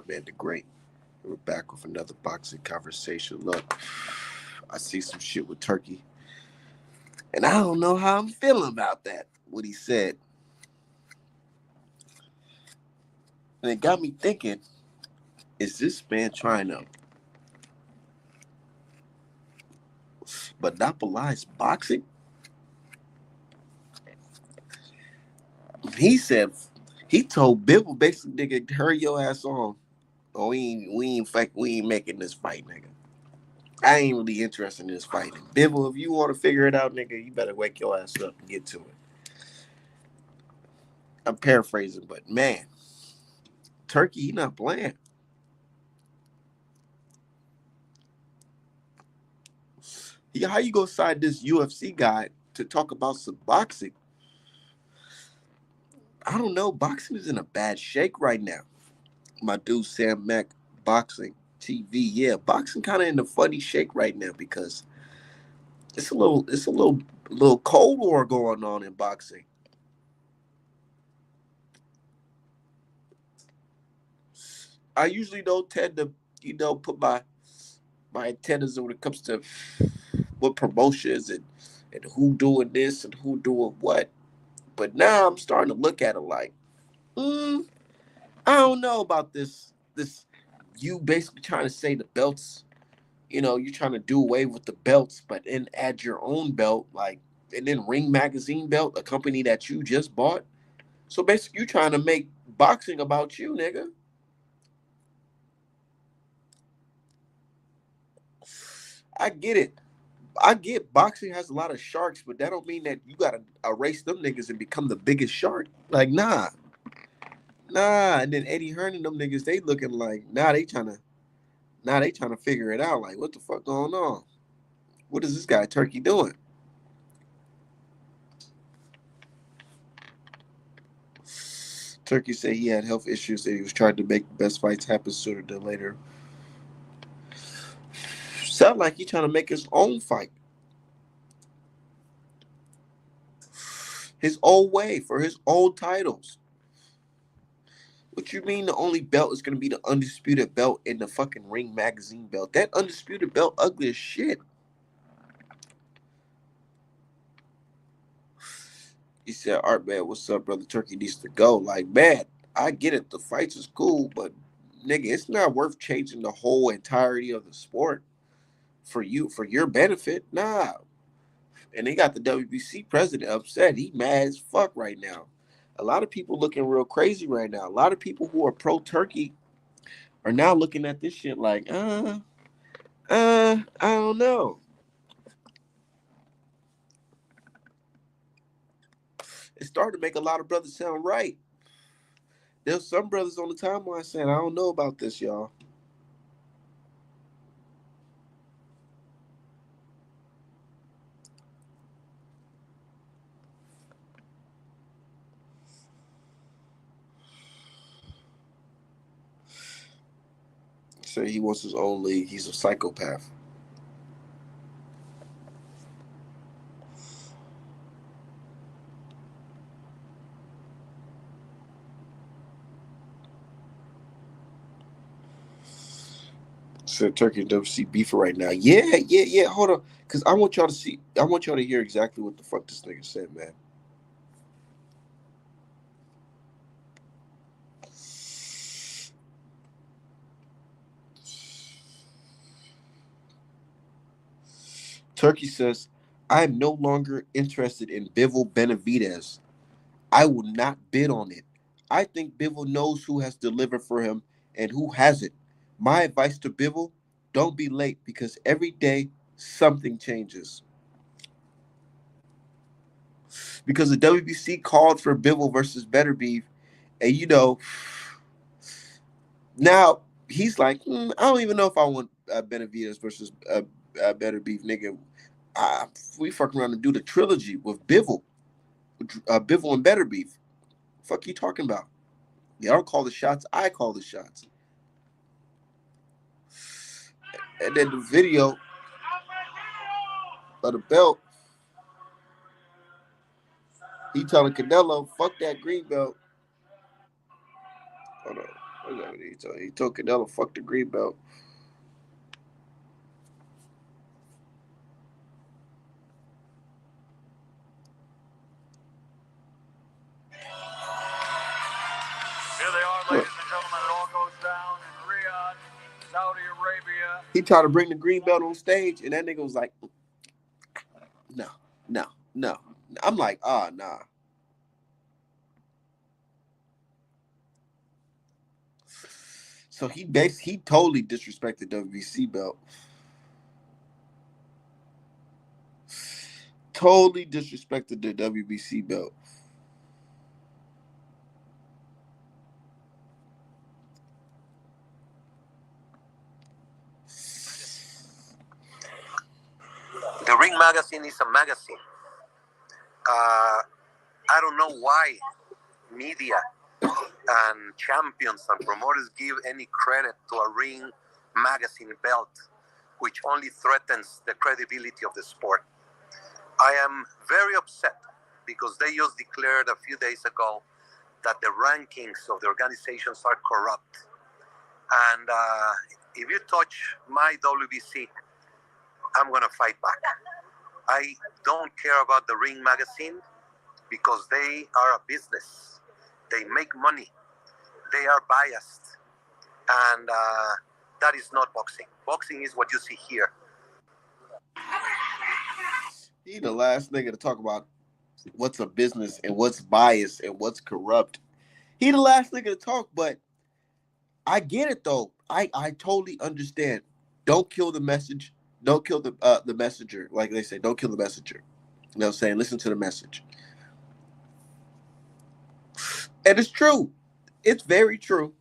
Art Man the Great. We're back with another boxing conversation. Look, I see some shit with Turkey, and I don't know how I'm feeling about that. What he said, and it got me thinking: is this man trying to monopolize boxing? He said he told Bibble basically, nigga, hurry your ass on. Oh, we ain't making this fight, nigga. I ain't really interested in this fighting. Bibble, if you want to figure it out, nigga, you better wake your ass up and get to it. I'm paraphrasing, but man, Turkey, he not playing. How you gonna side this UFC guy to talk about some boxing? I don't know. Boxing is in a bad shake right now. My dude Sam Mack, boxing TV, yeah, boxing kind of in a funny shake right now because it's a little cold war going on in boxing. I usually don't tend to, put my antennas when it comes to what promotions and who doing this and who doing what. But now I'm starting to look at it like, mm, I don't know about this. You basically trying to say the belts, you're trying to do away with the belts, but then add your own belt, like, and then Ring Magazine belt, a company that you just bought. So basically, you trying to make boxing about you, nigga. I get it. I get boxing has a lot of sharks, but that don't mean that you gotta erase them niggas and become the biggest shark. Like, nah. And then Eddie Hearn and them niggas, they looking like, they trying to figure it out. Like, what the fuck going on? What is this guy Turkey doing? Turkey said he had health issues and he was trying to make the best fights happen sooner than later. Sound like he trying to make his own fight, his own way for his own titles. What you mean the only belt is gonna be the undisputed belt in the fucking Ring Magazine belt? That undisputed belt ugly as shit. He said, Art man, what's up, brother? Turkey needs to go. Like, man, I get it. The fights is cool, but nigga, it's not worth changing the whole entirety of the sport for your benefit. Nah. And they got the WBC president upset. He mad as fuck right now. A lot of people looking real crazy right now. A lot of people who are pro Turkey are now looking at this shit like, I don't know. It started to make a lot of brothers sound right. There's some brothers on the timeline saying, I don't know about this, y'all. Say he wants his own league. He's a psychopath. Said Turkey and WC beefing right now. Yeah. Hold on, because I want y'all to see. I want y'all to hear exactly what the fuck this nigga said, man. Turkey says, I am no longer interested in Bivol Benavidez. I will not bid on it. I think Bivol knows who has delivered for him and who hasn't. My advice to Bivol, don't be late because every day something changes. Because the WBC called for Bivol versus Better Beef, and now he's like, I don't even know if I want Benavidez versus Better Beef, nigga. We fuck around and do the trilogy with Bivol, Bivol and Better Beef. Fuck you talking about? Y'all don't call the shots. I call the shots. And then the video of the belt, he telling Canelo, fuck that green belt. Hold on. What that he told? He told Canelo, fuck the green belt. Here they are, ladies and gentlemen. It all goes down in Riyadh, Saudi Arabia. He tried to bring the green belt on stage, and that nigga was like, no, no, no. I'm like, nah. So he totally disrespected WBC belt. Totally disrespected the WBC belt. The Ring Magazine is a magazine. I don't know why media and champions and promoters give any credit to a Ring Magazine belt, which only threatens the credibility of the sport. I am very upset because they just declared a few days ago that the rankings of the organizations are corrupt. And if you touch my WBC, I'm going to fight back. I don't care about the Ring Magazine because they are a business. They make money. They are biased. And that is not boxing. Boxing is what you see here. He the last nigga to talk about what's a business and what's biased and what's corrupt. He the last nigga to talk, but I get it though. I totally understand. Don't kill the message. Don't kill the messenger. Like they say, don't kill the messenger. You know what I'm saying? Listen to the message. And it's true. It's very true.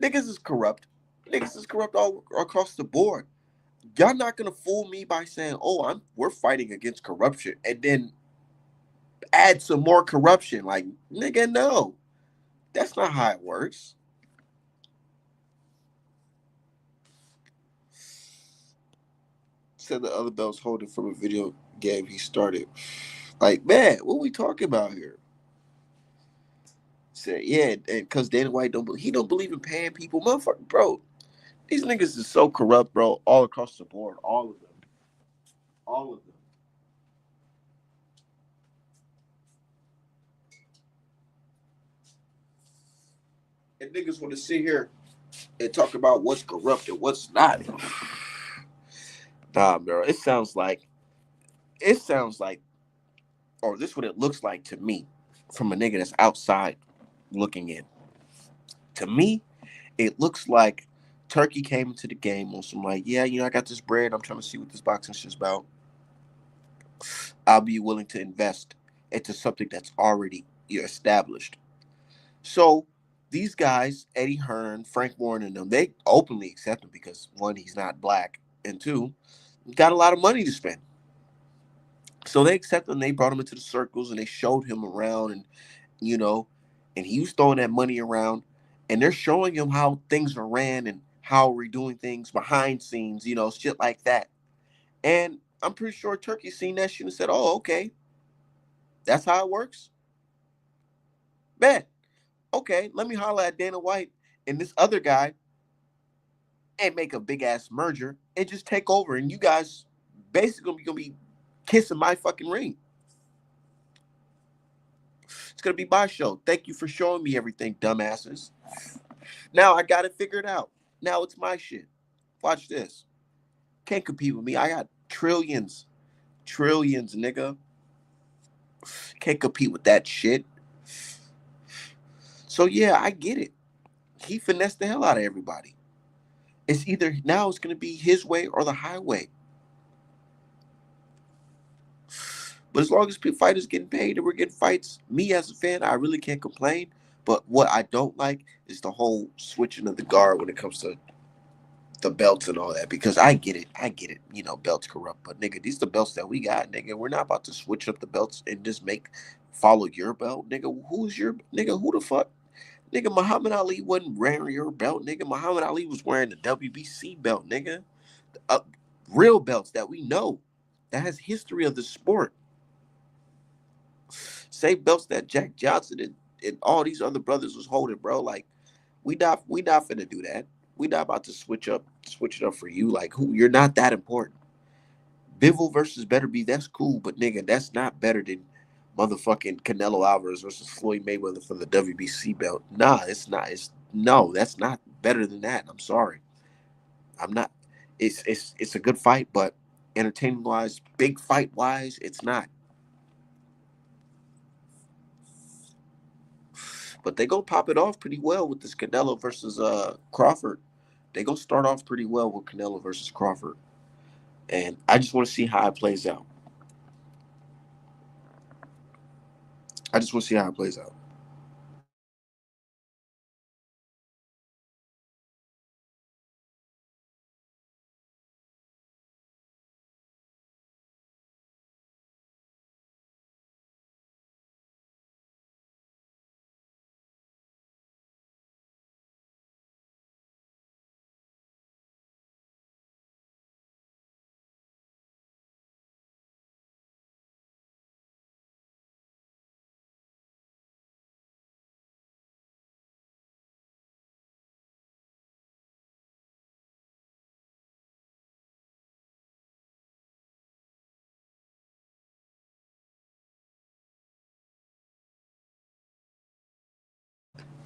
Niggas is corrupt. Niggas is corrupt all across the board. Y'all not gonna fool me by saying, "Oh, we're fighting against corruption," and then add some more corruption. Like, nigga, no, that's not how it works. Said the other belt's holding from a video game he started. Like, man, what we talking about here? Said, yeah, and because Dana White he don't believe in paying people, motherfucker, bro. These niggas is so corrupt, bro, all across the board, all of them, all of them. And niggas want to sit here and talk about what's corrupt and what's not. Nah, bro. It sounds like, or this is what it looks like to me, from a nigga that's outside looking in. To me, it looks like Turkey came into the game on some like, yeah, I got this bread. I'm trying to see what this boxing shit's about. I'll be willing to invest into something that's already established. So these guys, Eddie Hearn, Frank Warren, and them, they openly accept him because one, he's not black, and two, got a lot of money to spend. So they accepted him. They brought him into the circles and they showed him around, and you know, and he was throwing that money around, and they're showing him how things are ran and how we're doing things behind scenes, shit like that. And I'm pretty sure Turkey seen that shit and said, "Oh, okay, that's how it works." Bet. Okay, let me holler at Dana White and this other guy and make a big ass merger and just take over. And you guys basically gonna be kissing my fucking ring. It's gonna be my show. Thank you for showing me everything, dumbasses. Now I got it figured out. Now it's my shit. Watch this. Can't compete with me. I got trillions, trillions, nigga. Can't compete with that shit. So yeah, I get it. He finessed the hell out of everybody. It's either now it's gonna be his way or the highway. But as long as fighters getting paid and we're getting fights, me as a fan, I really can't complain. But what I don't like is the whole switching of the guard when it comes to the belts and all that. Because I get it. I get it. Belts corrupt. But nigga, these the belts that we got, nigga. We're not about to switch up the belts and just follow your belt. Nigga, who the fuck? Nigga, Muhammad Ali wasn't wearing your belt, nigga. Muhammad Ali was wearing the WBC belt, nigga. Uh, Real belts that we know. That has history of the sport. Same belts that Jack Johnson and all these other brothers was holding, bro. Like, We not finna do that. We not about to switch it up for you. Like who? You're not that important. Bivol versus Better Be, that's cool, but nigga, that's not better than motherfucking Canelo Alvarez versus Floyd Mayweather for the WBC belt. Nah, it's not. It's no, that's not better than that. I'm sorry. I'm not. It's a good fight, but entertainment wise, big fight wise, it's not. But they gonna pop it off pretty well with this Canelo versus Crawford. They gonna start off pretty well with Canelo versus Crawford, and I just want to see how it plays out. I just want to see how it plays out.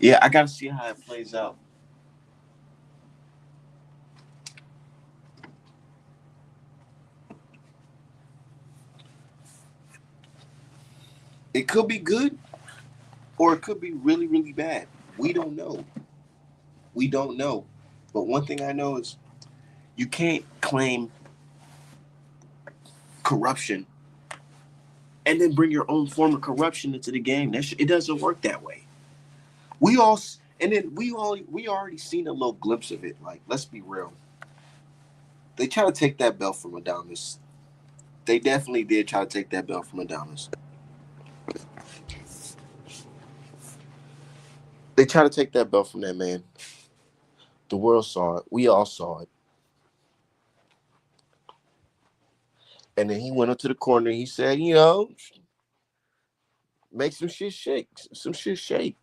Yeah, I gotta see how it plays out. It could be good or it could be really, really bad. We don't know. We don't know. But one thing I know is you can't claim corruption and then bring your own form of corruption into the game. It doesn't work that way. We all and then we already seen a little glimpse of it. Like, let's be real. They try to take that belt from Adonis. They definitely did try to take that belt from Adonis. They try to take that belt from that man. The world saw it. We all saw it. And then he went up to the corner. He said, make some shit shake. Some shit shake.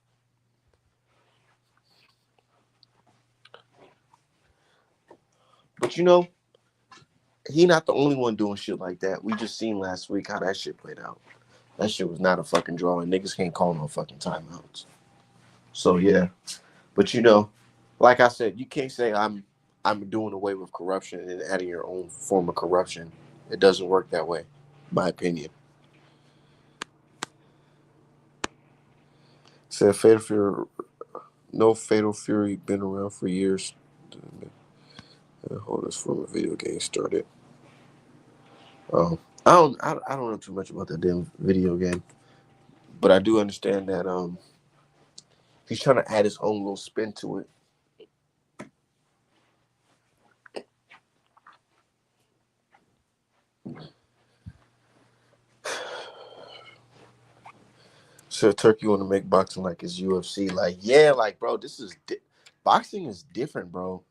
But he not the only one doing shit like that. We just seen last week how that shit played out. That shit was not a fucking draw, and niggas can't call no fucking timeouts. So yeah, but like I said, you can't say I'm doing away with corruption and adding your own form of corruption. It doesn't work that way, my opinion. Said Fatal Fury, no Fatal Fury been around for years. Hold this from a video game started. I don't know too much about that damn video game, but I do understand that he's trying to add his own little spin to it. So Turkey want to make boxing like his UFC. Like, yeah, like, bro, boxing is different, bro.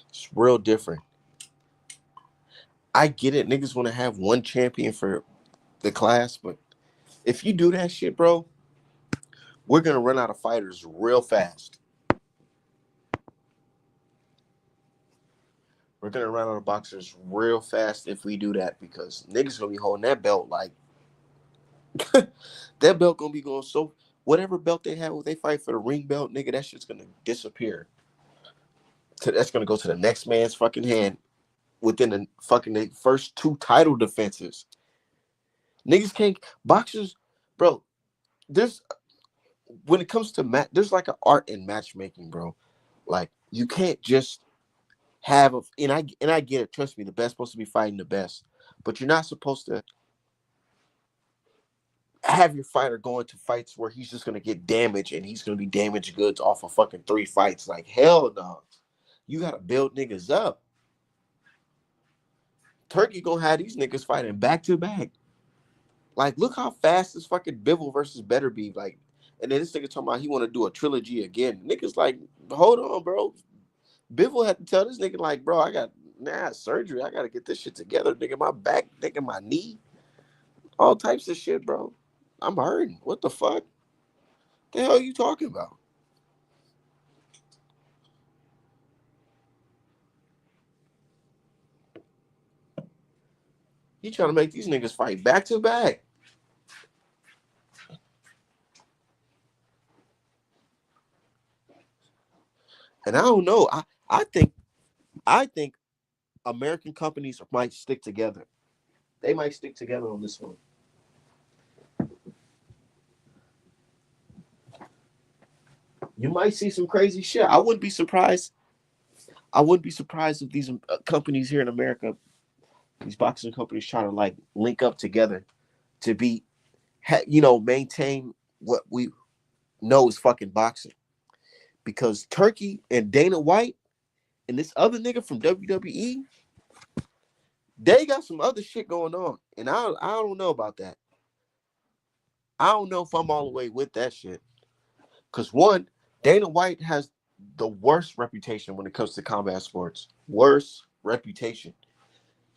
It's real different. I get it. Niggas want to have one champion for the class, but if you do that shit, bro, we're gonna run out of fighters real fast. We're gonna run out of boxers real fast if we do that because niggas gonna be holding that belt like that belt gonna be going so whatever belt they have, if they fight for the ring belt, nigga, that shit's gonna disappear. That's gonna go to the next man's fucking hand within the first two title defenses. Niggas can't boxers, bro. There's when it comes to there's like an art in matchmaking, bro. Like you can't just have and I get it. Trust me, the best supposed to be fighting the best, but you're not supposed to have your fighter going to fights where he's just gonna get damaged and he's gonna be damaged goods off of fucking three fights. Like hell no, you gotta build niggas up. Turkey gonna have these niggas fighting back to back. Like look how fast this fucking Bivol versus Better Be like. And then this nigga talking about he want to do a trilogy again. Niggas like, hold on, bro. Bivol had to tell this nigga like, bro, I got surgery. I gotta get this shit together, nigga. My back, nigga, my knee, all types of shit, bro. I'm hurting. What the fuck? The hell are you talking about? You trying to make these niggas fight back to back. And I don't know. I think American companies might stick together. They might stick together on this one. You might see some crazy shit. I wouldn't be surprised. I wouldn't be surprised if these companies here in America, these boxing companies, trying to like link up together to be, maintain what we know is fucking boxing. Because Turkey and Dana White and this other nigga from WWE, they got some other shit going on, and I don't know about that. I don't know if I'm all the way with that shit. Cause one, Dana White has the worst reputation when it comes to combat sports. Worst reputation.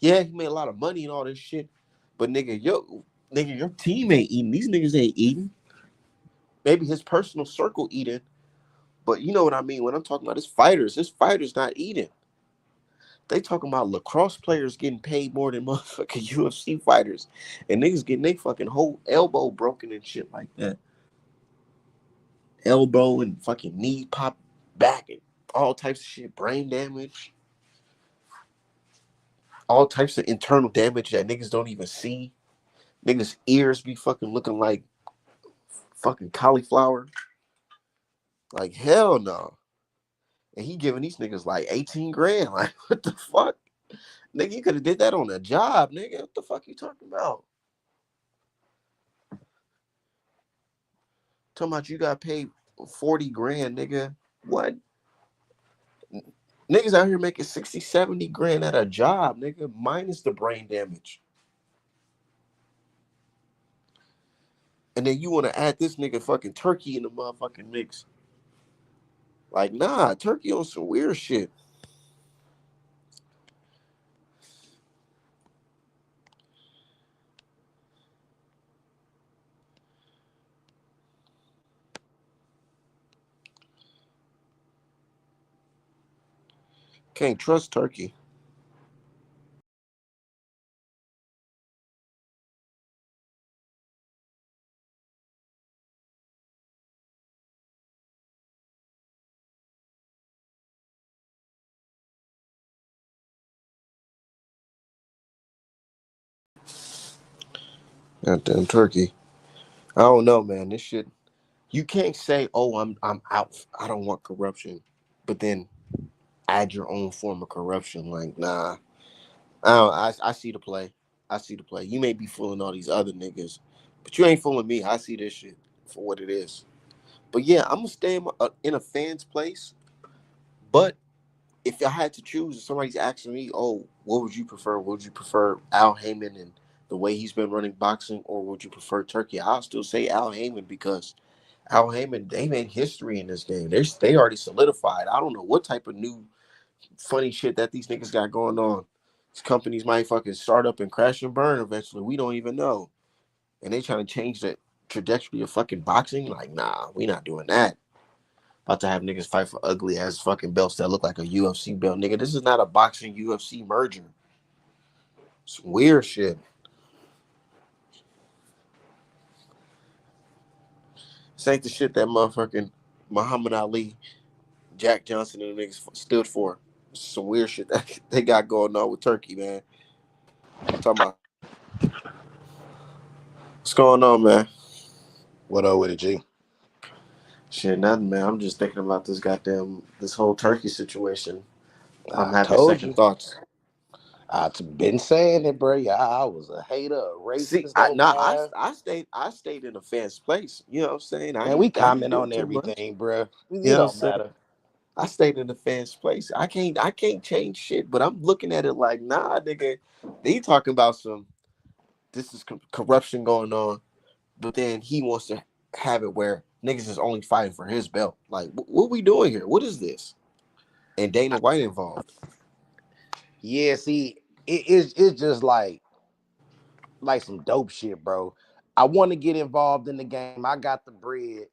Yeah, he made a lot of money and all this shit, but nigga, your team ain't eating. These niggas ain't eating. Maybe his personal circle eating, but you know what I mean when I'm talking about his fighters. His fighters not eating. They talking about lacrosse players getting paid more than motherfucking UFC fighters, and niggas getting their fucking whole elbow broken and shit like that. Elbow and fucking knee pop back and all types of shit, brain damage, all types of internal damage that niggas don't even see. Niggas' ears be fucking looking like fucking cauliflower. Like hell no. And he giving these niggas like 18 grand. Like what the fuck? Nigga, you could have did that on a job, nigga. What the fuck you talking about? Talking about you got paid 40 grand, nigga. What? Niggas out here making 60, 70 grand at a job, nigga, minus the brain damage. And then you want to add this nigga fucking Turkey in the motherfucking mix. Like, nah, Turkey on some weird shit. Can't trust Turkey. Goddamn Turkey. I don't know, man. This shit. You can't say, "Oh, I'm out. I don't want corruption," but then add your own form of corruption. Like, nah. I see the play. I see the play. You may be fooling all these other niggas, but you ain't fooling me. I see this shit for what it is. But yeah, I'm gonna stay in a fan's place. But if I had to choose, if somebody's asking me, "Oh, what would you prefer? Would you prefer Al Heyman and the way he's been running boxing, or would you prefer Turkey?" I'll still say Al Heyman because Al Heyman, they made history in this game. They already solidified. I don't know what type of new funny shit that these niggas got going on. These companies might fucking start up and crash and burn eventually. We don't even know. And they trying to change the trajectory of fucking boxing. Like, nah, we not doing that. About to have niggas fight for ugly ass fucking belts that look like a UFC belt. Nigga, this is not a boxing UFC merger. Some weird shit. This ain't the shit that motherfucking Muhammad Ali, Jack Johnson, and the niggas stood for. Some weird shit that they got going on with Turkey, man. Talking about what's going on, man? What up with it, G? Shit, nothing, man. I'm just thinking about this whole Turkey situation. I'm I having told second you. thoughts. I've been saying it, bro. Yeah, I was a hater, a See, racist, though, man. I stayed in a fan's place. You know what I'm saying? Man, we I ain't comment doing on too much. everything, bro. You It know what I'm don't saying? matter. I stayed in the fans' place. I can't change shit, but I'm looking at it like, nah, nigga. They talking about some this is corruption going on, but then he wants to have it where niggas is only fighting for his belt. Like, what we doing here? What is this? And Dana White involved. Yeah, see, it's just like some dope shit, bro. I want to get involved in the game. I got the bread.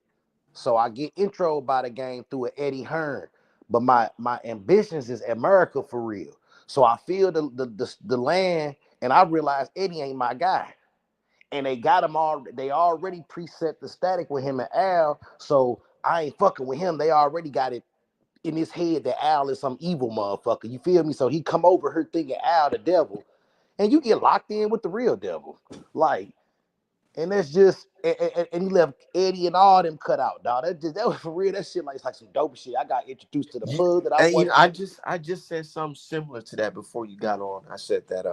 So I get intro by the game through an Eddie Hearn. But my ambitions is America for real. So I feel the land, and I realize Eddie ain't my guy. And they got him all. They already preset the static with him and Al. So I ain't fucking with him. They already got it in his head that Al is some evil motherfucker. You feel me? So he come over here thinking Al the devil, and you get locked in with the real devil. Like, and that's just and he left Eddie and all them cut out, dog. That was for real. That shit like it's like some dope shit. I got introduced to the You, plug that I and you know, wanted. I just said something similar to that before you got on. I said that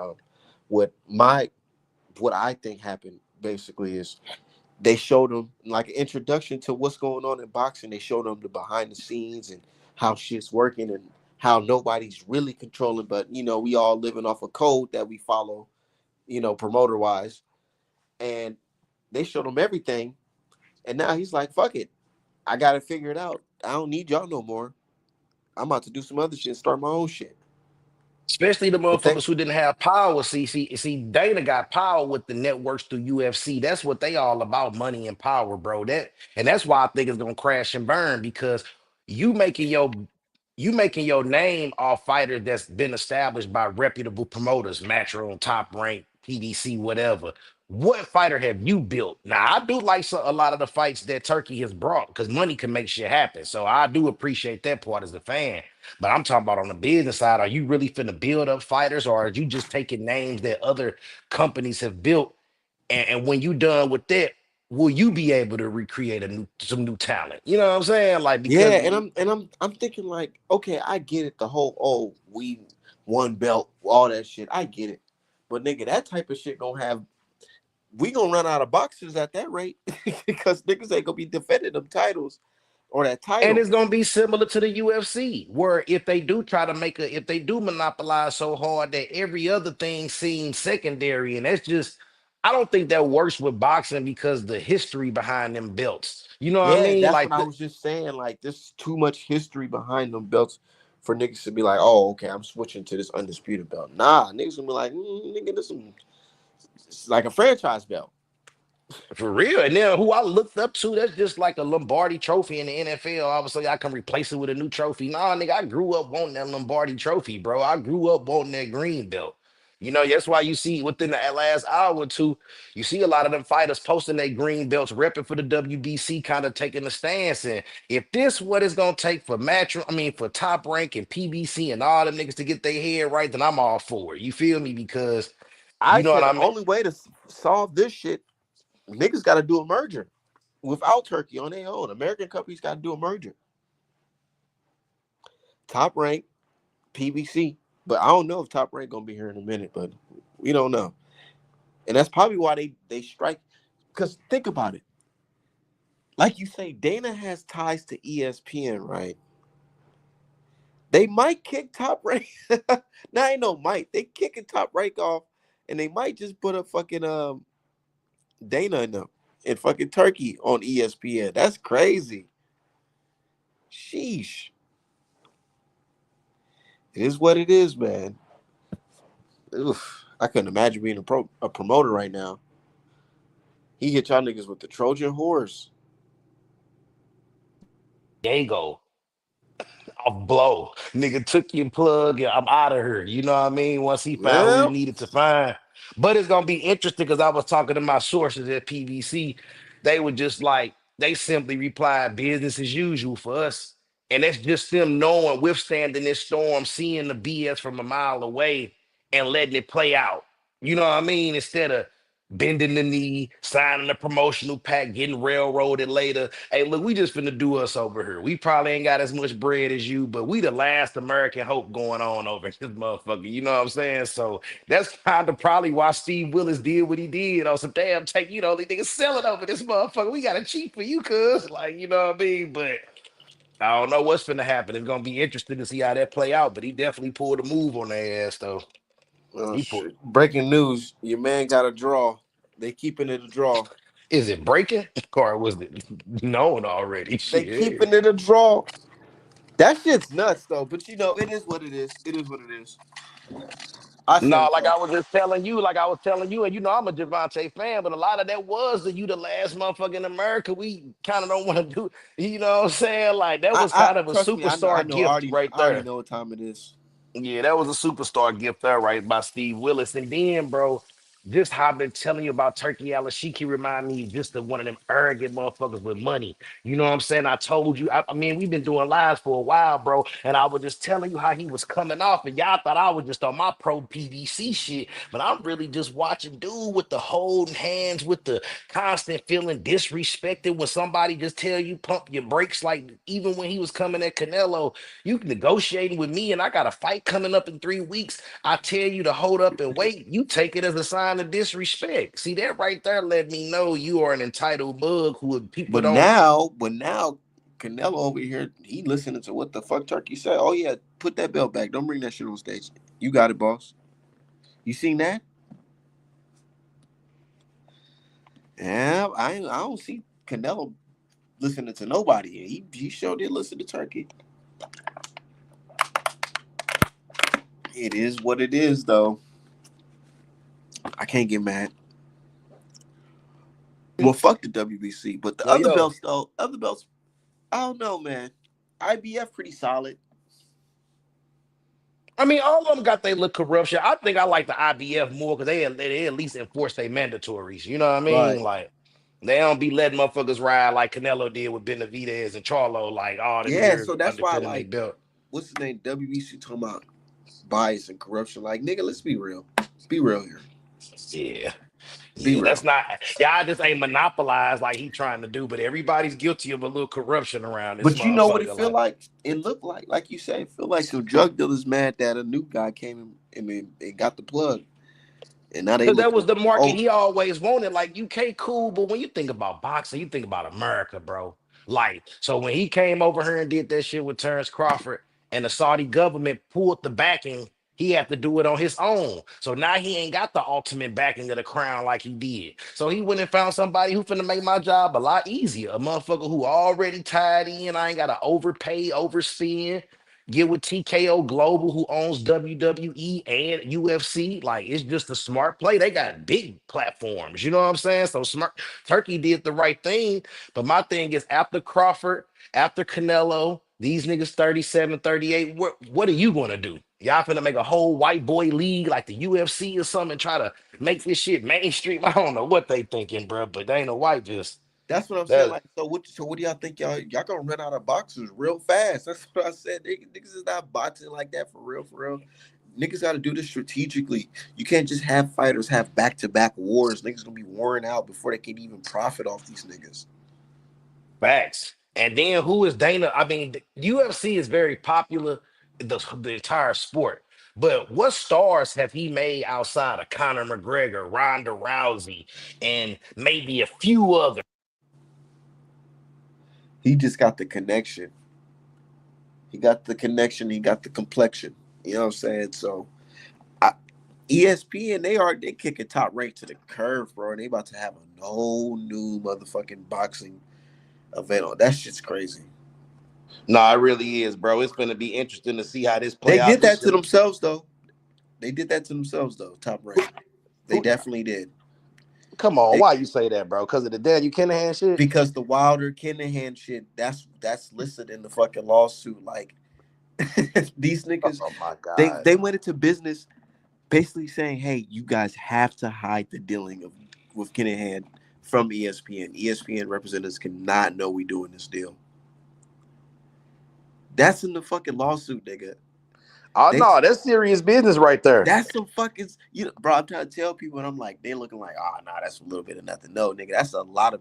what my what I think happened basically is they showed them like an introduction to what's going on in boxing. They showed them the behind the scenes and how shit's working and how nobody's really controlling, but we all living off a code that we follow, promoter wise. And they showed him everything, and now he's like, "Fuck it, I got to figure it out. I don't need y'all no more. I'm about to do some other shit, start my own shit." Especially the But they, motherfuckers who didn't have power. See, Dana got power with the networks through UFC. That's what they all about, money and power, bro. And that's why I think it's gonna crash and burn because you making your you making your name off fighters that's been established by reputable promoters, Matchroom, Top Rank, PDC, whatever. What fighter have you built? Now I do like a lot of the fights that Turkey has brought because money can make shit happen. So I do appreciate that part as a fan. But I'm talking about on the business side, are you really finna build up fighters or are you just taking names that other companies have built? And when you done with that, will you be able to recreate some new talent? You know what I'm saying? Like because yeah, and I'm thinking like, okay, I get it. The whole we won belt, all that shit, I get it. But nigga, that type of shit gonna have we gonna run out of boxers at that rate because niggas ain't gonna be defending them titles or that and title. it's gonna be similar to the UFC, where if they do try to if they do monopolize so hard that every other thing seems secondary, and that's just, I don't think that works with boxing because the history behind them belts. You know what I Yeah, mean? that's what Like I was just saying. Like, there's too much history behind them belts for niggas to be like, oh, okay, I'm switching to this undisputed belt. Nah, niggas gonna be like, nigga, it's like a franchise belt. for real. And then who I looked up to, that's just like a Lombardi trophy in the NFL. Obviously, I can replace it with a new trophy. Nah, nigga, I grew up wanting that Lombardi trophy, bro. I grew up wanting that green belt. You know, that's why you see within the last hour or two, you see a lot of them fighters posting their green belts, repping for the WBC, kind of taking a stance. And if this what it's gonna take for for Top Rank and PBC and all them niggas to get their head right, then I'm all for it. You feel me? Because I you know what said I the mean? only way to solve this shit, niggas got to do a merger without Turkey on their own. American companies got to do a merger. Top Rank, PBC, but I don't know if Top Rank gonna be here in a minute, but we don't know, and that's probably why they strike. Because think about it, like you say, Dana has ties to ESPN, right? They might kick Top Rank. Now ain't no might. They kicking Top Rank off, and they might just put a fucking Dana in them and fucking Turkey on ESPN. That's crazy. Sheesh. It is what it is, man. Oof. I couldn't imagine being a promoter right now. He hit y'all niggas with the Trojan horse. Diego. Off blow. Nigga took your plug and I'm out of here. You know what I mean? Once he found who he Well, needed to find. But it's gonna be interesting because I was talking to my sources at PVC. They were just like, they simply replied, business as usual for us. And that's just them knowing, withstanding this storm, seeing the BS from a mile away and letting it play out. You know what I mean? Instead of bending the knee, signing a promotional pack, getting railroaded later. Hey, look, we just finna do us over here. We probably ain't got as much bread as you, but we the last American hope going on over this motherfucker. You know what I'm saying? So that's kind of probably why Steve Willis did what he did on some damn take. You know, they niggas selling over this motherfucker. We got it cheap for you, cuz. Like, you know what I mean? But I don't know what's finna happen. It's gonna be interesting to see how that play out. But he definitely pulled a move on their ass, though. oh He pulled. shit. Breaking news. Your man got a draw. They keeping it a draw. Is it breaking? Or was it known already? They Shit. keeping it a draw. That shit's nuts though. But it is what it is. It is what it is. I said No, it like though. I was just telling you, and you know I'm a Javante fan, but a lot of that was that you the last motherfucker in America. We kind of don't want to do, you know what I'm saying? Like that was I kind of a trust me. I superstar know. gift right I already there. know what time it is. Yeah, that was a superstar gift there, right, by Steve Willis. And then, bro, just how I've been telling you about Turkey Alashiki remind me just of one of them arrogant motherfuckers with money. You know what I'm saying? I told you, I mean, we've been doing lives for a while, bro. And I was just telling you how he was coming off, and y'all thought I was just on my pro PVC shit. But I'm really just watching dude with the holding hands, with the constant feeling disrespected when somebody just tell you pump your brakes. Like even when he was coming at Canelo, you negotiating with me, and I got a fight coming up in 3 weeks. I tell you to hold up and wait. You take it as a sign of disrespect. See that right there? Let me know you are an entitled bug who people don't. But now, Canelo over here, he listening to what the fuck Turkey said. Oh yeah, put that belt back. Don't bring that shit on stage. You got it, boss. You seen that? Yeah, I don't see Canelo listening to nobody. He sure did listen to Turkey. It is what it is, though. I can't get mad. Well, fuck the WBC, but the No, other yo. belts though, other belts, I don't know, man. IBF pretty solid. I mean, all of them got their little corruption. I think I like the IBF more because they at least enforce their mandatories. You know what I mean? Right. Like they don't be letting motherfuckers ride like Canelo did with Benavidez and Charlo, like all them Yeah, years so that's why I undefeated in their like belt. what's his name? WBC talking about bias and corruption. Like, nigga, let's be real. Be real here. Yeah. Be Yeah, that's real. not y'all just ain't monopolized like he trying to do, but everybody's guilty of a little corruption around this But you know what it motherfucker. feel Like, like? It looked like you said, it feel like some drug dealers mad that a new guy came in and got the plug. And now they because that looking was the market oh he always wanted. Like UK cool, but when you think about boxing, you think about America, bro. Like, so when he came over here and did that shit with Terrence Crawford and the Saudi government pulled the backing, he had to do it on his own. So now he ain't got the ultimate backing of the crown like he did. So he went and found somebody who finna make my job a lot easier. A motherfucker who already tied in. I ain't gotta overpay, overspend. Get with TKO Global, who owns WWE and UFC. Like it's just a smart play. They got big platforms. You know what I'm saying? So smart. Turkey did the right thing. But my thing is after Crawford, after Canelo, these niggas 37, 38. What are you gonna do? Y'all finna make a whole white boy league like the UFC or something and try to make this shit mainstream? I don't know what they thinking, bro, but they ain't no white just that's what I'm saying. that. Like, so what do y'all think y'all gonna run out of boxers real fast? That's what I said. Niggas is not boxing like that for real, for real. Niggas got to do this strategically. You can't just have fighters have back to back wars. Niggas gonna be worn out before they can even profit off these niggas. Facts. And then who is Dana? I mean, the UFC is very popular, the entire sport. But what stars have he made outside of Conor McGregor, Ronda Rousey, and maybe a few others? He just got the connection. He got the connection. He got the complexion. You know what I'm saying? So I, ESPN, they kicking top rank to the curve, bro. And they about to have a whole new motherfucking boxing event on. That shit's crazy. No, it really is, bro. It's going to be interesting to see how this They play out did that this to year. themselves though. They did that to themselves though. Top rank. They Who, definitely did. come on, They, why you say that, bro? Because of the Daniel Kinahan shit? because the Wilder Kinahan shit, that's listed in the fucking lawsuit. Like these niggas, Oh my they God. went into business basically saying, "Hey, you guys have to hide the dealing of with Kinahan from ESPN. ESPN representatives cannot know we doing this deal." That's in the fucking lawsuit, nigga. Oh They no, that's serious business right there. that's some fucking bro. I'm trying to tell people, and I'm like, they looking like, oh, nah, that's a little bit of nothing. No, nigga, that's a lot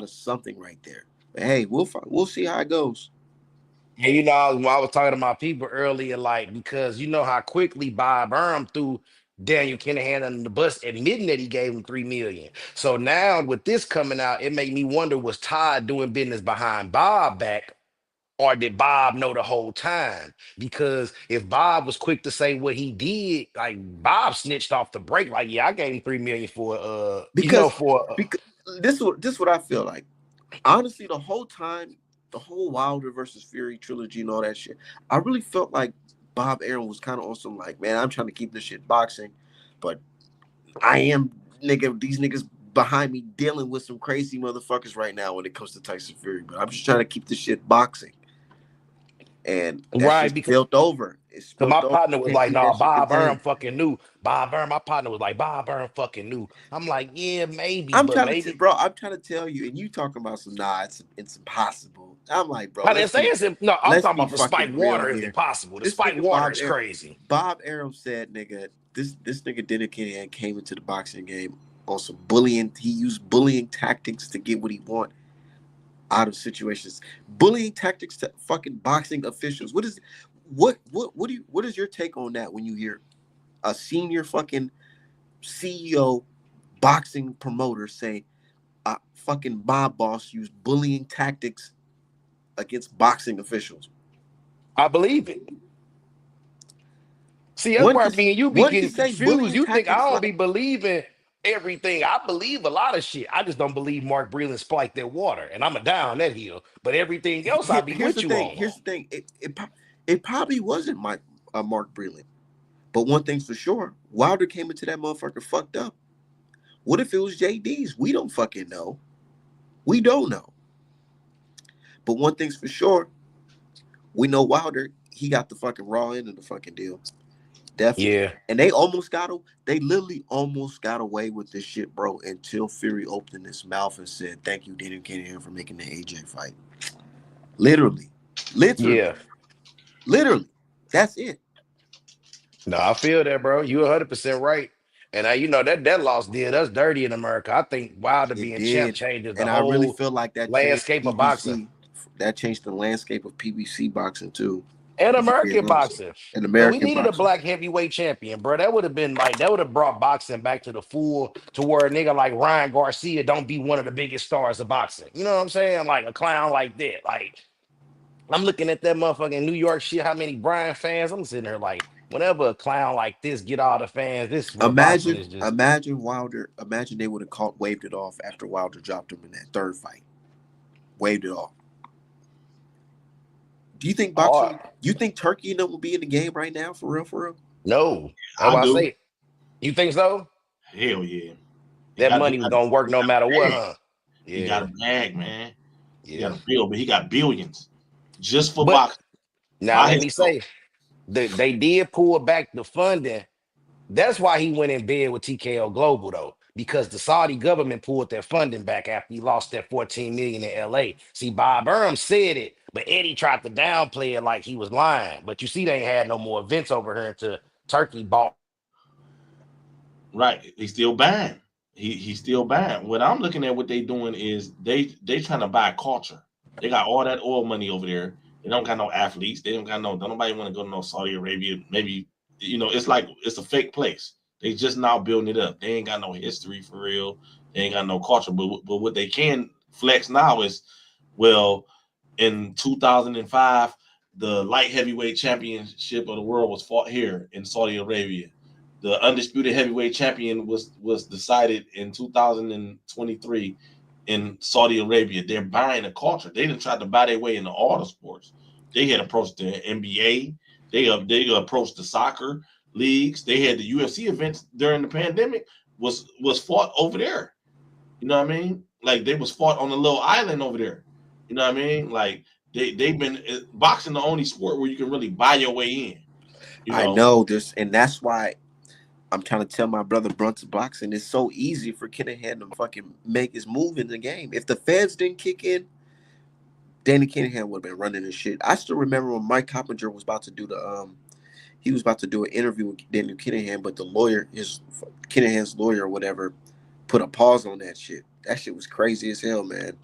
of something right there. But hey, we'll see how it goes. And when I was talking to my people earlier, like because you know how quickly Bob Burnham threw Daniel Kinahan under the bus, admitting that he gave him 3 million. So now with this coming out, it made me wonder: was Todd doing business behind Bob back, or did Bob know the whole time? Because if Bob was quick to say what he did, like Bob snitched off the break, like yeah, I gave him 3 million for Because for because this what I feel like. Honestly, the whole time, the whole Wilder versus Fury trilogy and all that shit, I really felt like Bob Arum was kind of on some like, man, I'm trying to keep this shit boxing, but I am nigga. These niggas behind me dealing with some crazy motherfuckers right now when it comes to Tyson Fury. But I'm just trying to keep this shit boxing, and that Right, shit because spilled over. It my spilled over. partner You was can't like, keep "Nah, that shit Bob Arum contained. fucking knew." Bob Arum, my partner was like, "Bob Arum fucking knew." I'm like, "Yeah, maybe, I'm but trying to, maybe." bro. I'm trying to tell you, and you talking about some nah. It's impossible. I'm like, bro. I didn't say no. I'm Let's talking be about the spike fucking real water is here. impossible. The This spike nigga water is crazy. Bob Arum said, nigga, this nigga Dennis came into the boxing game on some bullying. He used bullying tactics to get what he want out of situations. Bullying tactics to fucking boxing officials. What is your take on that when you hear a senior fucking CEO boxing promoter say fucking mob boss used bullying tactics against boxing officials? I believe it. See, that's One where could me and you be one could getting say confused. bullying You think tactics I don't like be believing everything. I believe a lot of shit. I just don't believe Mark Breland spiked that water, and I'm a down that hill. But everything else, I be here's the with you thing. on. Here's the thing. It probably wasn't Mark Breland, but one thing's for sure: Wilder came into that motherfucker fucked up. What if it was JD's? We don't fucking know. We don't know. But one thing's for sure: we know Wilder. He got the fucking raw end of the fucking deal. Definitely. Yeah, And they almost got him. They literally almost got away with this shit, bro, until Fury opened his mouth and said, "Thank you, Daniel Kennedy, for making the AJ fight." Literally, literally, yeah. literally. That's it. No, I feel that, bro. You 100% right. And you know that loss did us dirty in America. I think Wilder It being champ did, changes the and I really whole feel like that changed landscape of boxing. PBC. That changed the landscape of PBC boxing too. And If you being American honest, boxing. and Because we American needed a boxing. black heavyweight champion, bro. That would have been like, that would have brought boxing back to the full, to where a nigga like Ryan Garcia don't be one of the biggest stars of boxing. You know what I'm saying? Like a clown like that. Like, I'm looking at that motherfucking New York shit, how many Brian fans. I'm sitting here like, whenever a clown like this get all the fans, this is where boxing is just, Imagine Wilder. Imagine they would have caught waved it off after Wilder dropped him in that third fight. Waved it off. Do you think hard. boxing? You think Turkey and them will be in the game right now for real? For real? No. That's I why I do. say, you think so? Hell yeah. That money was gonna work He no got a matter what, bag. huh? He got Yeah, a bag, man. He got yeah. a bill, but he got billions just for But boxing now by let me himself. say, they did pull back the funding. That's why he went in bed with TKO Global though, because the Saudi government pulled their funding back after he lost that 14 million in LA. See, Bob Arum said it, but Eddie tried to downplay it like he was lying. But you see, they ain't had no more events over here until Turkey bought. Right. He's still buying. He's still buying. What I'm looking at, what they doing is they trying to buy culture. They got all that oil money over there. They don't got no athletes. They don't got no. Don't nobody want to go to no Saudi Arabia. Maybe it's like it's a fake place. They just now building it up. They ain't got no history for real. They ain't got no culture. But what they can flex now is, well, in 2005, the light heavyweight championship of the world was fought here in Saudi Arabia. The undisputed heavyweight champion was decided in 2023 in Saudi Arabia. They're buying a culture. They didn't try to buy their way into all the sports. They had approached the NBA. They approached the soccer leagues. They had the UFC events during the pandemic was fought over there. You know what I mean? Like they was fought on a little island over there. You know what I mean? Like they've been boxing the only sport where you can really buy your way in. You I know, know this, and that's why I'm trying to tell my brother Brunson boxing. It's so easy for Kinahan to fucking make his move in the game. If the fans didn't kick in, Danny Kinahan would have been running this shit. I still remember when Mike Coppinger was about to do he was about to do an interview with Daniel Kinahan, but the lawyer, his Kinahan's lawyer or whatever, put a pause on that shit. That shit was crazy as hell, man.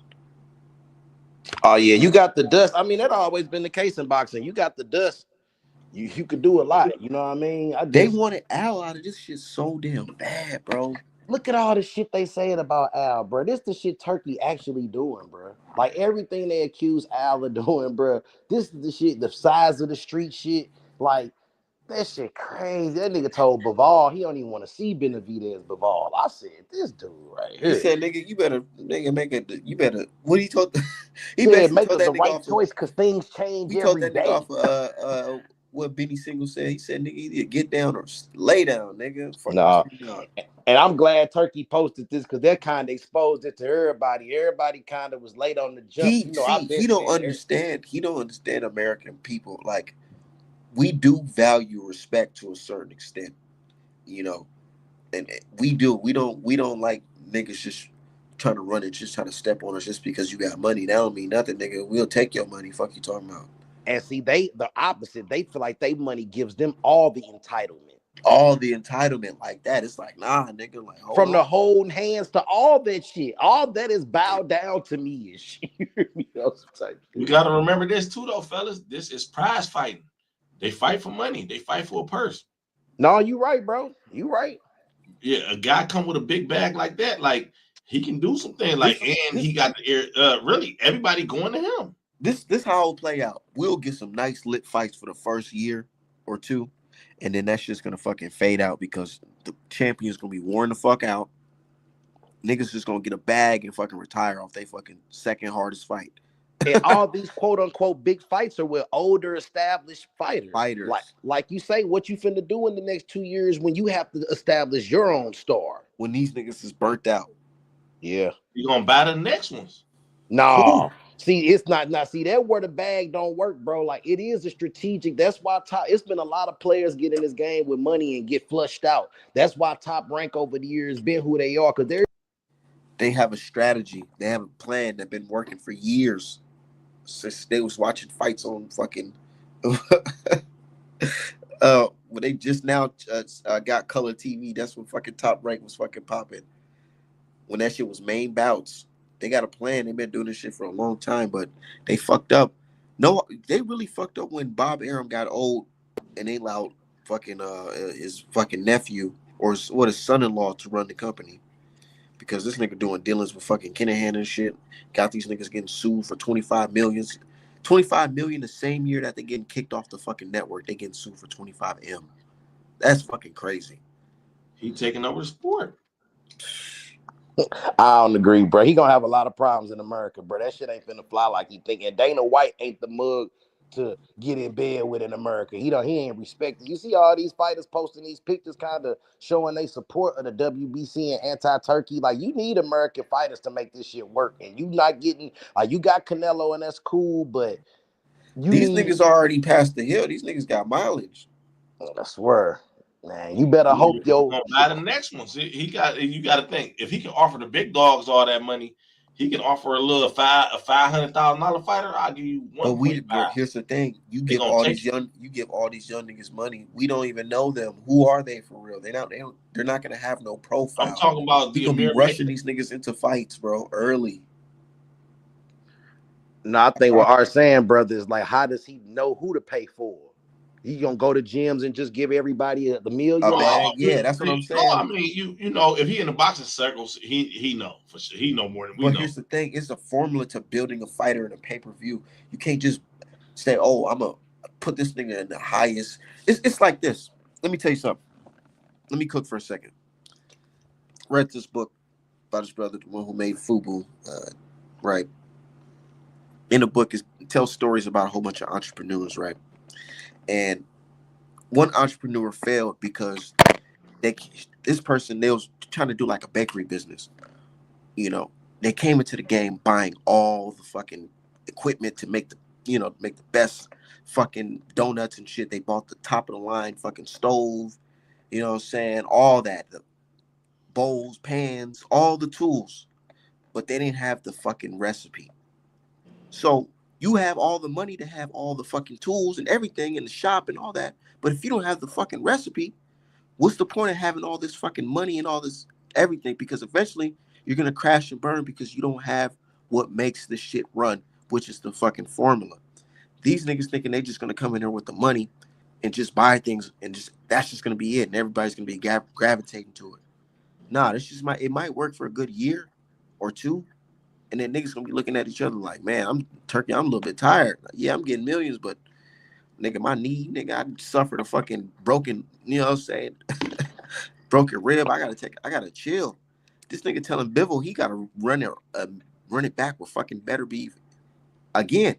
Oh yeah, you got the dust. I mean, that always been the case in boxing. You got the dust. You could do a lot. You know what I mean? I They just wanted Al out of this shit so damn bad, bro. look at all the shit they saying about Al, bro. This the shit Turkey actually doing, bro. Like everything they accuse Al of doing, bro. This is the shit, the size of the street shit. Like that shit crazy. That nigga told Baval he don't even want to see Benavidez Baval. I said, this dude right He here. said, "Nigga, you better, nigga, make it. You better." What he Said basically make told the that nigga right off of. choice because things change He told every that nigga day. off of what Benny Siegel said? He said, nigga, either get down or lay down, nigga. Fuck Nah. you saying, And I'm glad Turkey posted this because that kind of exposed it to everybody. Everybody kind of was late on the jump. You know, I've been He don't saying understand. He don't understand American people. Like, we do value respect to a certain extent, you know, and we do. We don't like niggas just trying to run it, just trying to step on us just because you got money. That don't mean nothing, nigga. We'll take your money. Fuck you talking about. and see, the opposite. They feel like they money gives them all the entitlement. All the entitlement like that. It's like, nah, nigga. Like, hold From the on. holding hands to all that shit. All that is bowed down to me and shit. You know, some type You shit. got to remember this too, though, fellas. This is prize fighting. They fight for money. They fight for a purse. No, you right, bro. You right. Yeah, a guy come with a big bag like that, like he can do some things. Like, and This he got the air. Really, everybody going to him. this how it'll play out. We'll get some nice lit fights for the first year or two, and then that's just gonna fucking fade out because the champion's gonna be worn the fuck out. Niggas just gonna get a bag and fucking retire off they fucking second hardest fight. And all these quote unquote big fights are with older established fighters. Fighters. Like you say, what you finna do in the next 2 years when you have to establish your own star. When these niggas is burnt out. Yeah. You gonna buy the next ones. No. See, it's not. See, that where the bag don't work, bro. Like, it is a strategic. That's why it's been a lot of players get in this game with money and get flushed out. That's why Top Rank over the years been who they are, because They have a strategy. They have a plan that been working for years. Since they was watching fights on fucking when they just now got color TV, that's when fucking Top Rank was fucking popping. When that shit was main bouts, they got a plan. They've been doing this shit for a long time, but they fucked up. No, they really fucked up when Bob Arum got old and they allowed fucking his fucking nephew or his son-in-law to run the company. Because this nigga doing dealings with fucking Kinahan and shit. Got these niggas getting sued for 25 million. 25 million the same year that they getting kicked off the fucking network. They getting sued for 25M. That's fucking crazy. He taking over the sport. I don't agree, bro. He gonna have a lot of problems in America, bro. That shit ain't finna fly like he think. And Dana White ain't the mug to get in bed with in America. He ain't respected. You see all these fighters posting these pictures, kind of showing they support of the WBC and anti-Turkey. Like, you need American fighters to make this shit work, and you not getting. You got Canelo, and that's cool, but These niggas already passed the hill. These niggas got mileage. I swear, man. You better hope He's gonna buy the next ones. You got to think, if he can offer the big dogs all that money, he can offer a $500,000 fighter. I'll give you one. But here's the thing: you give all these young niggas money. We don't even know them. Who are they for real? They're not gonna have no profile. I'm talking about we gonna be rushing these niggas into fights, bro, early. No, I think what Art saying, brother, is like, how does he know who to pay for? He gonna go to gyms and just give everybody the million? Yeah, that's what I'm saying. No, I mean, you know, if he in the boxing circles, he know for sure. He know more than we know. But here's the thing: it's a formula to building a fighter in a pay-per-view. You can't just say, "Oh, I'm gonna put this nigga in the highest." It's like this. Let me tell you something. Let me cook for a second. Read this book by this brother, the one who made Fubu, right? In the book, it tells stories about a whole bunch of entrepreneurs, right? And one entrepreneur failed because they was trying to do like a bakery business. You know, they came into the game buying all the fucking equipment to make the best fucking donuts and shit. They bought the top of the line fucking stove, you know what I'm saying? All that, the bowls, pans, all the tools, but they didn't have the fucking recipe. So you have all the money to have all the fucking tools and everything in the shop and all that, but if you don't have the fucking recipe, what's the point of having all this fucking money and all this everything? Because eventually you're gonna crash and burn because you don't have what makes the shit run, which is the fucking formula. These niggas thinking they just gonna come in there with the money and just buy things and that's just gonna be it, and everybody's gonna be gravitating to it. Nah, it might work for a good year or two, and then niggas gonna be looking at each other like, man, I'm Turkey, I'm a little bit tired. Yeah, I'm getting millions, but nigga, my knee, nigga, I suffered a fucking broken, you know what I'm saying? Broken rib. I gotta chill. This nigga telling Bivol he gotta run it back with fucking better beef again,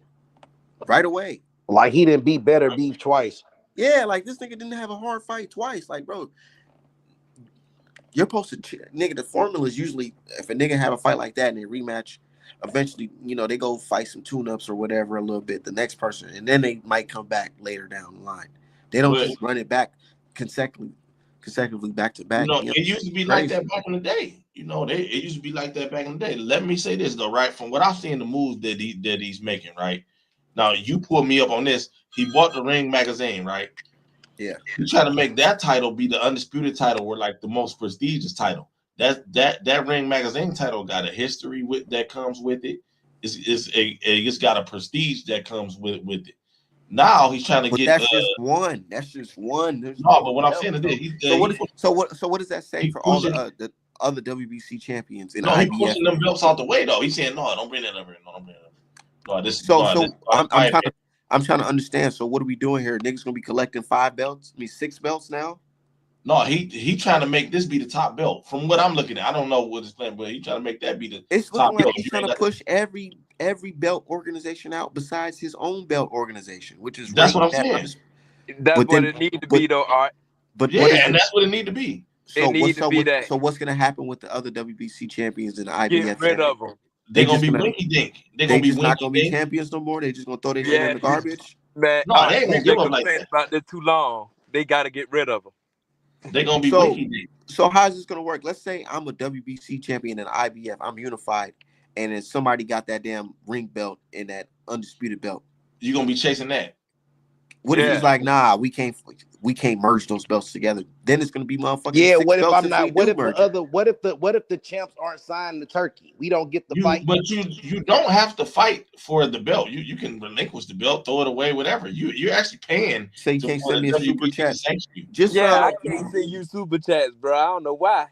right away. Like, he didn't beat better beef twice. Yeah, like this nigga didn't have a hard fight twice. Like, bro, you're supposed to, nigga. The formula is usually if a nigga have a fight like that and they rematch, eventually, they go fight some tune-ups or whatever a little bit. The next person, and then they might come back later down the line. They don't But just run it back consecutively back to back. it used to be like that back in the day. It used to be like that back in the day. Let me say this though, right? From what I've seen, the moves that he's making, right? Now you pulled me up on this. He bought the Ring magazine, right? Yeah. He tried to make that title be the undisputed title, or like the most prestigious title. That Ring magazine title got a history that comes with it. It's got a prestige that comes with it. Now he's trying to but get. That's just one. That's just one. There's no, but what I'm saying is this. So what does that say for all the other WBC champions in IBF? He pushing them belts out the way though. He's saying, no, don't bring that over here. No, don't bring that over. No, this. I'm trying to understand. So what are we doing here? Niggas gonna be collecting 5 belts? I mean 6 belts now? No, he trying to make this be the top belt. From what I'm looking at, I don't know what his plan, but he trying to make that be the it's top looking like belt. He's trying to push every belt organization out besides his own belt organization, which is that's what I'm saying. That's what it needs to be though, Art. But yeah, and that's what it need to be. So what's gonna happen with the other WBC champions in the IBF? Get rid of them. They're gonna be winky dink. They're gonna be not gonna be champions no more. They just gonna throw their shit in the garbage. Man, no, they ain't gonna give up like that. About this too long. They gotta get rid of them. They're gonna be winky dink. So how's this gonna work? Let's say I'm a WBC champion in IBF. I'm unified, and then somebody got that damn ring belt and that undisputed belt. You're gonna be chasing that. What if he's like, nah, we can't merge those belts together? Then it's gonna be motherfucking. Yeah, 6 what if belts I'm not? What if merge the other? What if the champs aren't signed to Turkey? We don't get the fight. But you don't have to fight for the belt. You can relinquish the belt, throw it away, whatever. You're actually paying. So you can't send me a super chat. I can't send you super chats, bro. I don't know why.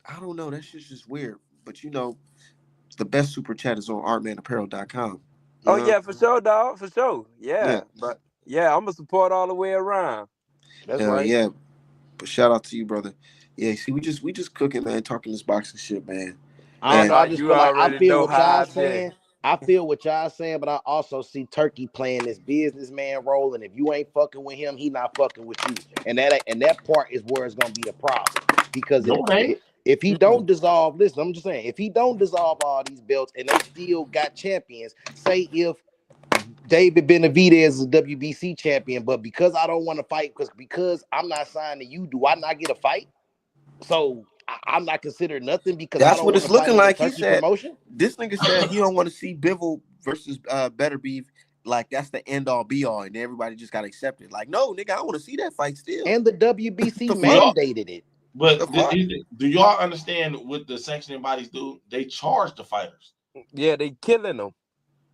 I don't know. That shit's just weird. But the best super chat is on artmanapparel.com. Oh yeah, for sure, dog. For sure. Yeah. But yeah, I'm gonna support all the way around. That's right. Yeah. But shout out to you, brother. Yeah, see, we just cooking, man, talking this boxing shit, man. I just feel like I feel what y'all saying. I feel what y'all saying, but I also see Turkey playing this businessman role, and if you ain't fucking with him, he not fucking with you. And that part is where it's gonna be a problem. Because if he don't dissolve, listen, I'm just saying, if he don't dissolve all these belts and they still got champions, say if David Benavidez is a WBC champion, but because I don't want to fight, because I'm not signed to you, do I not get a fight? So I'm not considered nothing because that's I don't what it's looking like. He said, promotion? This nigga said he don't want to see Bivol versus Better Beef. Like that's the end all be all, and everybody just got accepted. Like, no, nigga, I want to see that fight still. And the WBC mandated it. But do y'all understand what the sanctioning bodies do? They charge the fighters. Yeah, they killing them.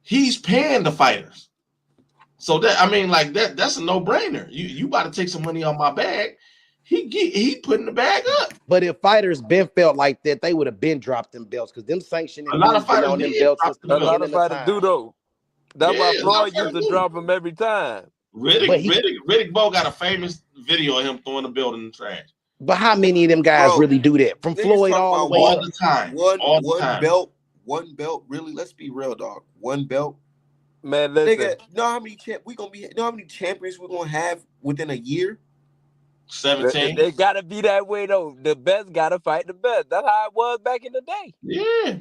He's paying the fighters. So that's a no-brainer. You about to take some money on my bag. He putting the bag up. But if fighters been felt like that, they would have been dropped them belts because them sanctioning a lot of fighters on them belts. A lot of fighters do though. That's why Floyd used to drop them every time. Riddick Bowe got a famous video of him throwing the belt in the trash. But how many of them guys really do that? From Floyd all the way all the time. One belt, really. Let's be real, dog. One belt. Man, listen. Nigga, know how many champions we're gonna have within a year? 17. They gotta be that way though. The best gotta fight the best. That's how it was back in the day. Yeah.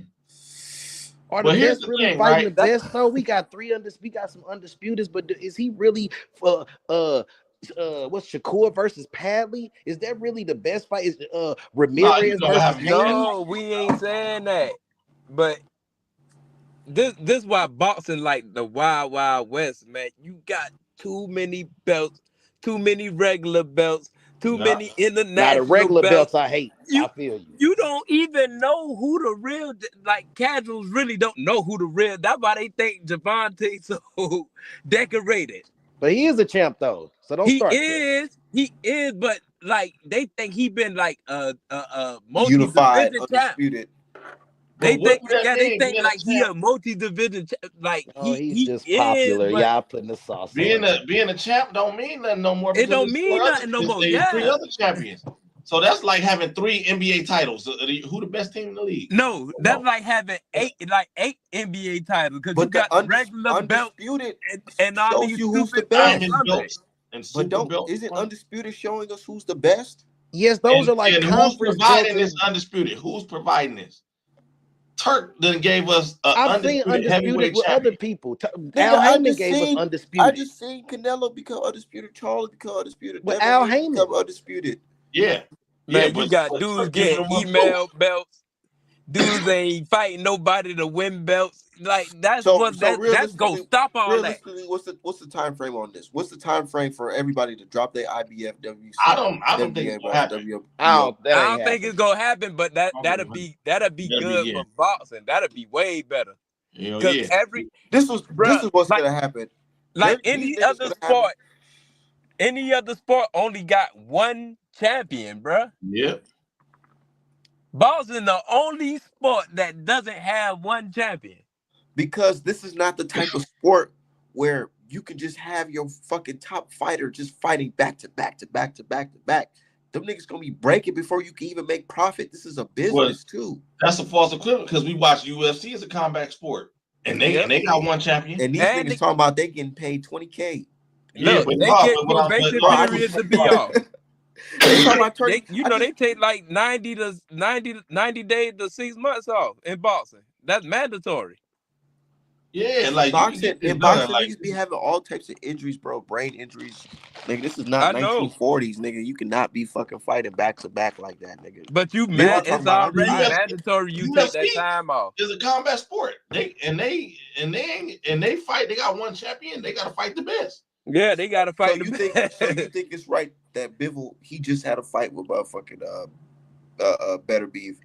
Are the best really fighting the best though? We got some undisputeds, but is he really what's Shakur versus Padley? Is that really the best fight? Is Ramirez versus No, we ain't saying that. But this why boxing like the Wild Wild West, man. You got too many belts, too many regular belts, too many international belts. Now the regular belts I hate. I feel you. You don't even know who the real, like casuals really don't know who the real. That's why they think Gervonta's so decorated. But he is a champ though, so don't start. He is, but like they think he been like unified, undisputed. They think like he a multi-division, like he's just popular. Y'all putting the sauce. Being a champ don't mean nothing no more. It don't mean nothing no more. Yeah, 3 other champions. So that's like having 3 NBA titles. Who the best team in the league? No, that's like having 8 NBA titles because you got the regular belt and all these stupid diamond belts. and But super belt isn't money. Undisputed showing us who's the best? Yes, those are like And who's conference belts. providing this undisputed? Who's providing this? Turk then gave us an I've seen undisputed Undisputeds heavyweight with other champion. people. Nigga, Al Heyman gave us I Undisputed. just seen Canelo become Undisputed, Charles become Undisputed, With Devin Al Haney Heyman. become Undisputed. Yeah. Man, But you got dudes Turk giving getting them up too. email belts. Dudes ain't fighting nobody to win belts. Like that's So that's gonna stop all that. what's the time frame on this? What's the time frame for everybody to drop their IBF, WC, I don't think it's gonna happen. I don't think it's gonna happen, but that'll be That'd good be for boxing. That'll be way better. Hell Cause yeah. This bruh, is what's like gonna happen. like These niggas gonna have any other sport only got one champion, bruh. Yep. Boxing the only sport that doesn't have one champion. because this is not the type of sport where you can just have your fucking top fighter just fighting back to back to back to back to back. Them niggas gonna be breaking before you can even make profit. This is a business too. That's a false equivalent because we watch UFC as a combat sport, and they got one champion. And these niggas talking about they getting paid $20K. Look, they get probation periods to be off. They talking about Turkey. They take like 90 days to 6 months off in boxing. That's mandatory. Yeah, like boxing, niggas be having all types of injuries, bro. Brain injuries. Nigga, this is not 1940s, nigga. You cannot be fucking fighting back to back like that, nigga. But it's already mandatory you take that time off. It's a combat sport. They fight. They got one champion. They gotta fight the best. Yeah, they gotta fight so you think it's right that Bivol, he just had a fight with fucking Better Beef,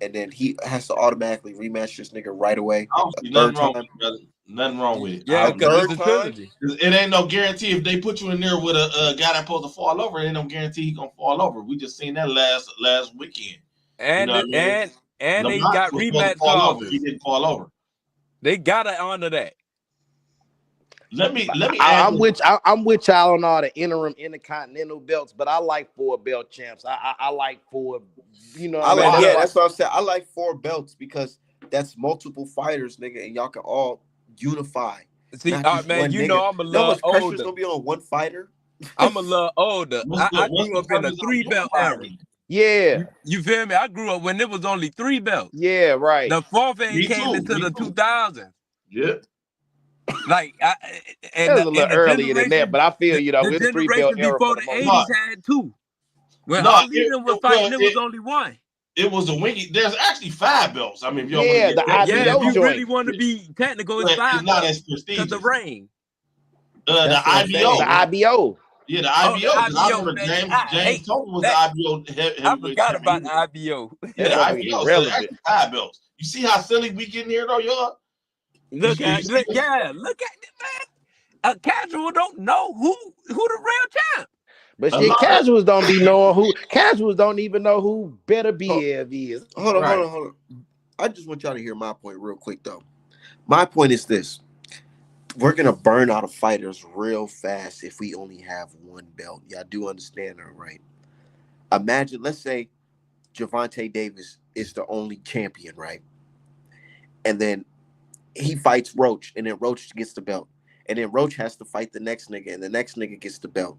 and then he has to automatically rematch this nigga right away? I don't see nothing wrong with it, brother. Nothing wrong with it. Yeah, because it's a trilogy. It ain't no guarantee if they put you in there with a guy that's supposed to fall over, it ain't no guarantee he gonna fall over. We just seen that last weekend. And they got rematch clauses. He didn't fall over. They gotta honor that. Let me. I'm with y'all on all the interim intercontinental belts, but I like 4 belt champs. I like 4. You know, that's what I'm saying. I like 4 belts because that's multiple fighters, nigga, and y'all can all unify. See, man, you know I'm a little older. Gonna be on one fighter. I'm a little older. I grew up in a 3 belt era. Yeah, you feel me? I grew up when it was only 3 belts. Yeah, right. The 4th came into the 2000s. Yeah. Like it was a little earlier than that, but I feel you know the generation before the 80s had 2. When Harlem was fighting, it was only 1. It was a winky. There's actually 5 belts. I mean, if if you really want to be technical, it's 5. It's not as prestigious. The ring. The IBO. The IBO. Yeah, the IBO. I remember James Tony was the IBO. I forgot about the IBO. Yeah, the IBO. So there's actually 5 belts. You see how silly we getting here, though, y'all? Look at it, man. A casual don't know who the real champ. But shit, casuals don't be knowing who. Casuals don't even know who Better Bev is. Hold on. I just want y'all to hear my point real quick, though. My point is this: we're gonna burn out of fighters real fast if we only have one belt. Y'all do understand that, right? Imagine, let's say, Gervonta Davis is the only champion, right? And then he fights Roach, and then Roach gets the belt, and then Roach has to fight the next nigga, and the next nigga gets the belt,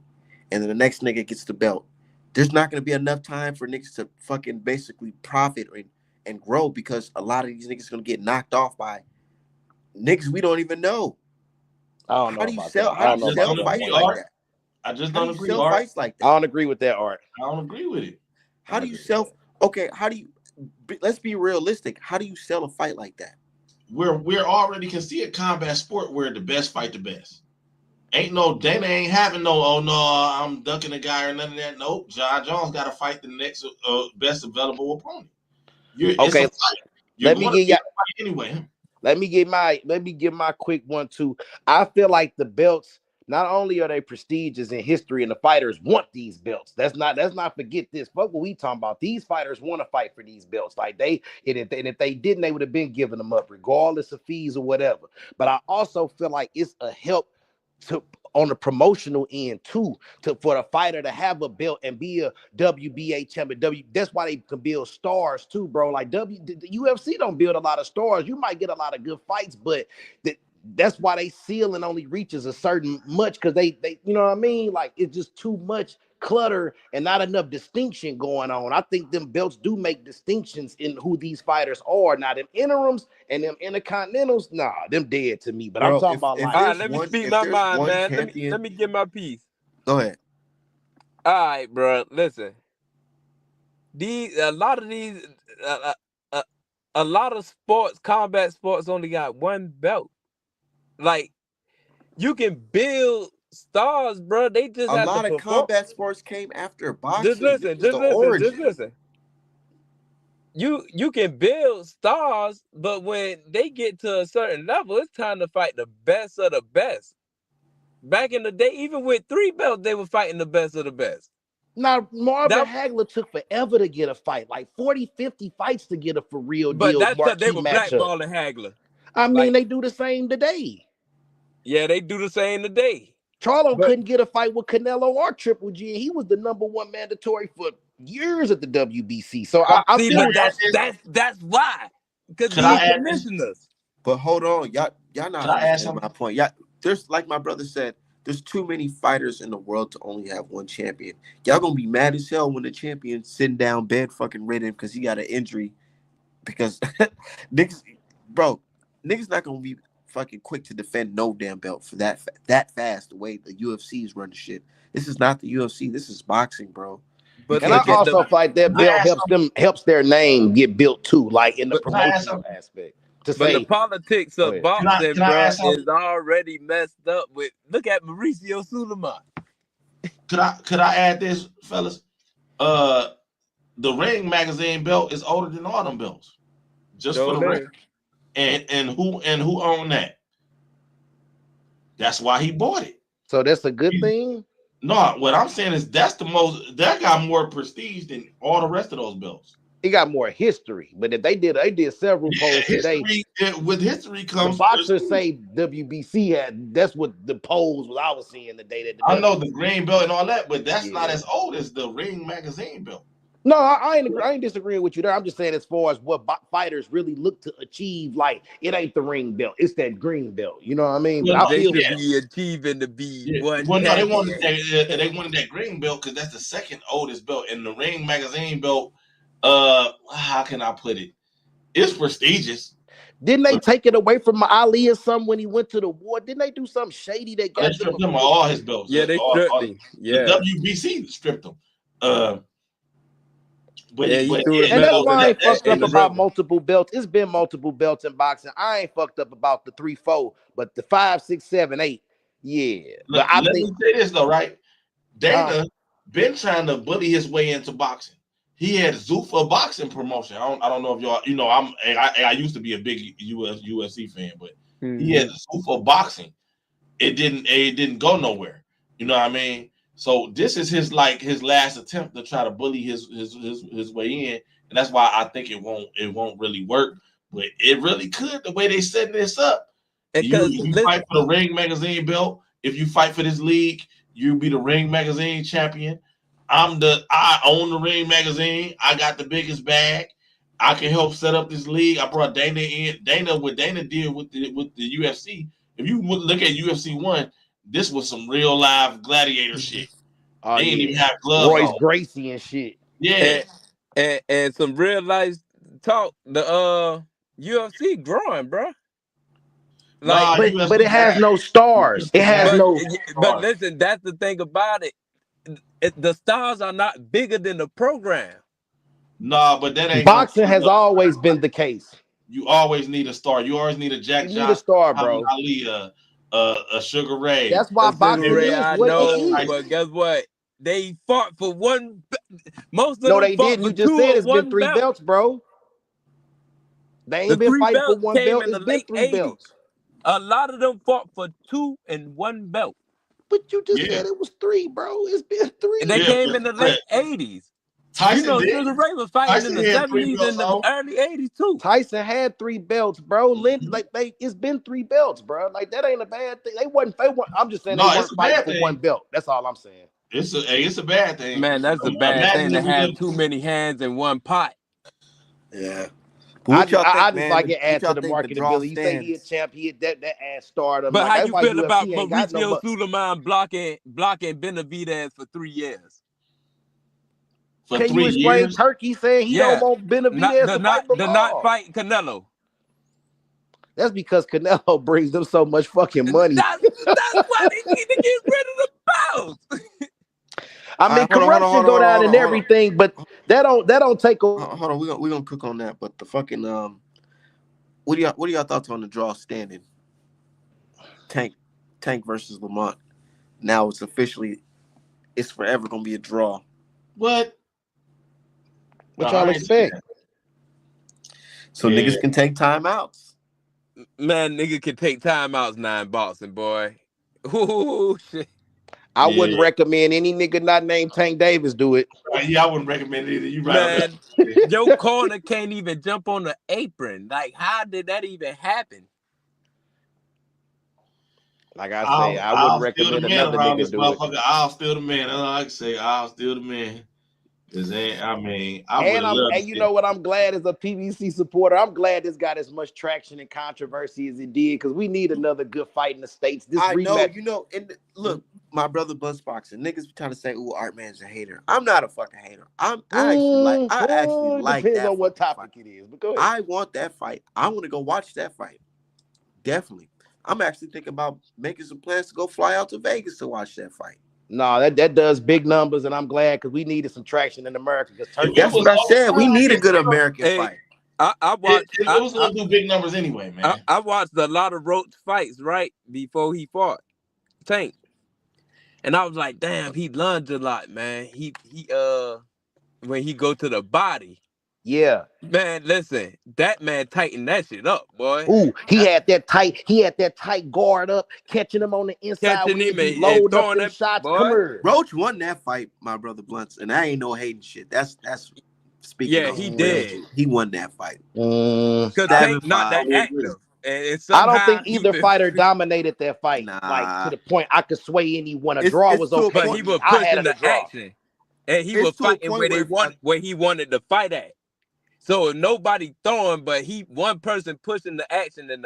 and then the next nigga gets the belt. There's not going to be enough time for niggas to fucking basically profit and grow because a lot of these niggas going to get knocked off by niggas we don't even know. I don't know. How do you sell fights like that? I just don't agree. Fights like that? I don't agree with that, Art. I don't agree with it. How do you sell? Okay, how do you? Let's be realistic. How do you sell a fight like that? We're already can see a combat sport where the best fight the best. Dana ain't having no, oh no, I'm ducking a guy or none of that. Nope. John Jones got to fight the next best available opponent. Okay. Let me get anyway. Let me give my quick one too. I feel like the belts, not only are they prestigious in history and the fighters want these belts. Let's not forget this. Fuck what we talking about. These fighters want to fight for these belts. Like if they didn't, they would have been giving them up regardless of fees or whatever. But I also feel like it's a help on the promotional end too, for the fighter to have a belt and be a WBA champion. That's why they can build stars too, bro. Like the UFC don't build a lot of stars. You might get a lot of good fights, but that's why they ceiling only reaches a certain much, because they you know what I mean? Like it's just too much clutter and not enough distinction going on. I think them belts do make distinctions in who these fighters are. Now them interims and them intercontinentals, nah, them dead to me. But I'm Bro, talking about if like, All right, there's let me one speak if my there's mind, one man. champion, Let me get my piece. go ahead. All right, bro. Listen, these a lot of these uh, uh, a lot of sports, combat sports, only got one belt. Like you can build stars, bro. They just A have to lot of perform. combat sports came after Just boxing. This listen, was just the listen, just origin. listen. You can build stars, but when they get to a certain level, it's time to fight the best of the best. Back in the day, even with 3 belts, they were fighting the best of the best. now Marvin That, Hagler took forever to get a fight, like 40, 50 fights to get a for real but deal that's because they marquee were matchup. blackballing Hagler. I mean, Like, they do the same today. yeah, they do the same today. Charlo But couldn't get a fight with Canelo or Triple G, and he was the #1 mandatory for years at the WBC. So Could I, I see, could feel but what I y'all add that's saying. this? that's that's why. Because Could I these add this? commissioners. But hold on, y'all Could not I add understanding my something? point. Yeah, there's like my brother said, there's too many fighters in the world to only have one champion. Y'all gonna be mad as hell when the champion sitting down bed fucking ridden because he got an injury. Because niggas, bro, niggas not gonna be fucking quick to defend no damn belt for that fast. The way the UFC is running shit. This is not the UFC. This is boxing, bro. You But And I can't look at just. the also feel like that Could I belt add something? helps their name get built too, like in the But Could I add promotional something? aspect. To but the say, politics go of ahead. boxing, Can I bro, add something? is already messed up with. Look at Mauricio Suleiman. Could I add this, fellas? Uh, the Ring magazine belt is older than all them belts. Just for So the record. And who owned that? That's why he bought it. So that's a good thing. No, what I'm saying is that got more prestige than all the rest of those belts. He got more history. But if they did several Yeah, polls today. with history The comes boxers prestige. say WBC had. That's what the polls was I was seeing today that the I know WBC. the green belt and all that, but that's not Yeah. as old as the Ring magazine belt. No, I ain't disagreeing with you there. I'm just saying as far as what fighters really look to achieve, like it ain't the ring belt, it's that green belt. You know what I mean? But Well, I no, They feel should yeah, be achieving to be yeah. one Well, no, champion. they wanted that green belt because that's the second oldest belt, and the Ring magazine belt. How can I put it? It's prestigious. didn't they But take it away from Ali or something when he went to the war? Didn't they do something shady that they got them stripped a him of full all his belts. Yeah, they stripped him. The Yeah. WBC stripped him. Uh, but Yeah, he threw the yeah, And that's medals so why I ain't that's fucked in up the about river. multiple belts. It's been multiple belts in boxing. I ain't fucked up about the 3, 4, but the 5, 6, 7, 8. Yeah. But I let think me say this though, right? huh? Dana been trying to bully his way into boxing. He had Zuffa boxing promotion. I don't know if y'all, I used to be a big UFC fan, but he had Mm-hmm. Zuffa boxing. It didn't go nowhere. You know what I mean? So this is his last attempt to try to bully his way in, and that's why I think it won't really work. But it really could the way they setting this up. You Because you listen, fight for the Ring magazine belt. If you fight for this league, you be the Ring magazine champion. I own the Ring magazine. I got the biggest bag. I can help set up this league. I brought Dana in. What Dana did with the UFC. If you look at UFC 1, this was some real live gladiator shit. Oh They didn't even yeah. have gloves Royce on. Gracie and shit. Yeah. and, and some real life talk. The UFC growing, bro. Like, Nah, But it UFC has bad. no stars. It UFC has bad. no but listen, that's the thing about it. The stars are not bigger than the program. Nah, but that ain't gonna boxing turn has up. always been the case. You always need a star. You always need a Jack You need a Johnson, star, Muhammad bro. Ali, a Sugar Ray, That's why A Sugar boxing Ray, is I what it know, is. but guess what? They fought for one. Most of No, them they fought didn't. for You just two said or it's been one 3 belt. belts, bro. They The ain't been three fighting for belts one came belt. in It's the been late 3 '80s. belts. A lot of them fought for 2 and 1 belt. But you just Yeah, said it was 3, bro. It's been And they 3. yeah. came in the late '80s. You Tyson know, did. Sugar Ray was fighting in Tyson the had 3 '70s belts and the on. early '80s too. Tyson had 3 belts, bro. Mhm. It's been 3 belts, bro. Like that ain't a bad thing. I'm just saying they No, it's weren't a fighting bad for one thing. belt. That's all I'm saying. It's a bad thing. Man, that's a bad Imagine thing to if we have did. too many hands in one pot. Yeah. What y'all think, I just man? like it What add y'all to the think the draw marketability. You say he a stands? champ, he that ass stardom. But Like how that's you why feel about UFC ain't got no Mauricio Suleiman blocking Benavidez for 3 years? For Can you 3 explain years. Turkey saying he don't Yeah, want Benavidez to fight not Lamar? fight Canelo. That's because Canelo brings them so much fucking money. That's why they need to get rid of the belts. I mean, corruption go down in everything, but that don't take a. Hold on, we're gonna cook on that. But the fucking what are y'all thoughts on the draw standing? Tank versus Lamont. Now it's forever gonna be a draw. What y'all expect? So niggas can take timeouts. Man, nigga can take timeouts now in boxing, boy. Ooh, shit. I wouldn't recommend any nigga not named Tank Davis do it. Yeah, I wouldn't recommend it either. You right on Man, that. your corner can't even jump on the apron. Like, how did that even happen? Like I say, I wouldn't recommend another nigga do it. I'll still the man. That's all I can say. I'll still the man. I would And love to you see know what? I'm glad as a PBC supporter. I'm glad this got as much traction and controversy as it did because we need another good fight in the States. This rematch. And look, my brother Buzz Boxing, niggas be trying to say, "Ooh, Art Man's a hater." I'm not a fucking hater. I actually like depends that on what topic fight. it is. But go ahead. I want that fight. I want to go watch that fight. Definitely. I'm actually thinking about making some plans to go fly out to Vegas to watch that fight. No, that does big numbers, and I'm glad because we needed some traction in America. Because That's what I said. We need a good American fight. I watched. It was gonna do big numbers anyway, man. I watched a lot of Roach fights right before he fought Tank, and I was like, damn, he lunged a lot, man. He when he go to the body. Yeah. Man, listen, that man tightened that shit up, boy. Ooh, he had that tight guard up, catching him on the inside Catching when he him be and loading up throwing them that, shots. boy. Come here. Roach won that fight, my brother Blunts, and I ain't no hating shit. That's speaking on he real did. shit. He won that fight. Because Tank not that active. And I don't somehow think either fighter dominated that fight. Nah. Like to the point I could sway anyone. A draw was okay. But he was pushing the action. And he was fighting where he wanted to fight at. So nobody throwing, but one person pushing the action and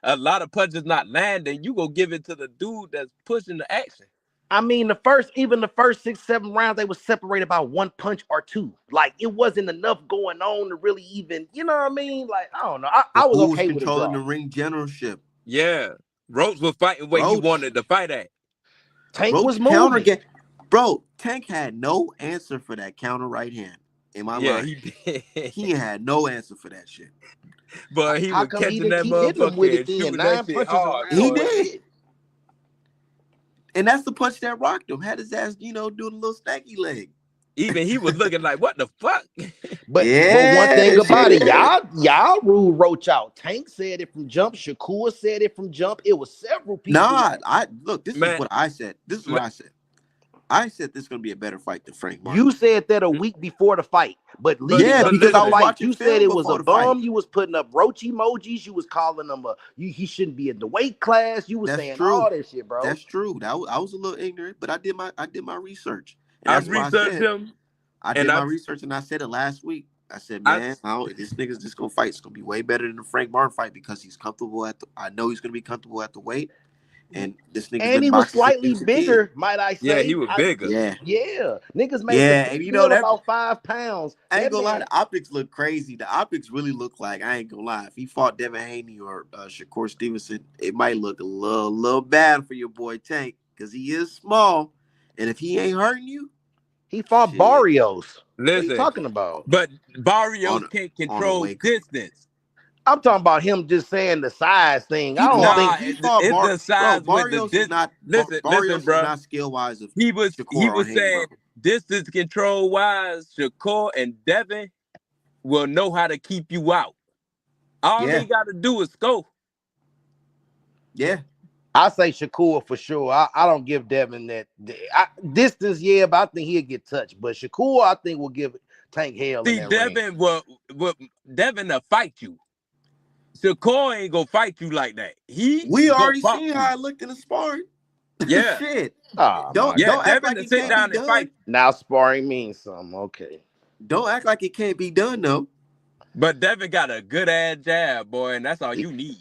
a lot of punches not landing, you go give it to the dude that's pushing the action. I mean, the first 6-7 rounds, they were separated by one punch or two. Like it wasn't enough going on to really even, you know what I mean? Like, I don't know. I was okay with it. Controlling the ring generalship. Yeah. Roach was fighting where he wanted to fight at. Tank was moving. Bro, Tank had no answer for that counter right hand. In my mind, he had no answer for that shit. But he was catching that motherfucker and shooting that shit hard. He did. And that's the punch that rocked him. Had his ass, doing a little stanky leg. Even he was looking like, what the fuck? But one thing about it, y'all ruled Roach out. Tank said it from jump. Shakur said it from jump. It was several people. This is what I said. This is what I said. I said this is gonna be a better fight than Frank Martin. You said that a week before the fight, but because I was watching. You said it was a bum. You was putting up Roach emojis. You was calling him he shouldn't be in the weight class. You was saying all that shit, bro. That's true. I was a little ignorant, but I did my research. I researched him. I did my research, and I said it last week. I said, man, this nigga's just gonna fight. It's gonna be way better than the Frank Martin fight because he's comfortable I know he's gonna be comfortable at the weight. And this nigga, and he was slightly bigger, might I say? Yeah, he was bigger. Yeah. Niggas made and about 5 pounds. I ain't gonna lie, the optics look crazy. The optics really look like, I ain't gonna lie, if he fought Devin Haney or Shakur Stevenson, it might look a little bad for your boy Tank because he is small, and if he ain't hurting you, he fought Barrios. Listen, what are you talking about? But Barrios can't control distance. I'm talking about him just saying the size thing. I don't think he fought the size with the distance. Listen, bro. Not skill wise. He was saying distance control wise, Shakur and Devin will know how to keep you out. All they got to do is scope. Yeah. I say Shakur for sure. I don't give Devin that distance, but I think he'll get touched. But Shakur, I think will give Tank hell. See, Devin will fight you. Shakur ain't gonna fight you like that. We already seen how I looked in the sparring. Yeah. Shit. Don't act like it sit down and fight. Now sparring means something. Okay. Don't act like it can't be done though. But Devin got a good ass jab, boy, and that's all you need.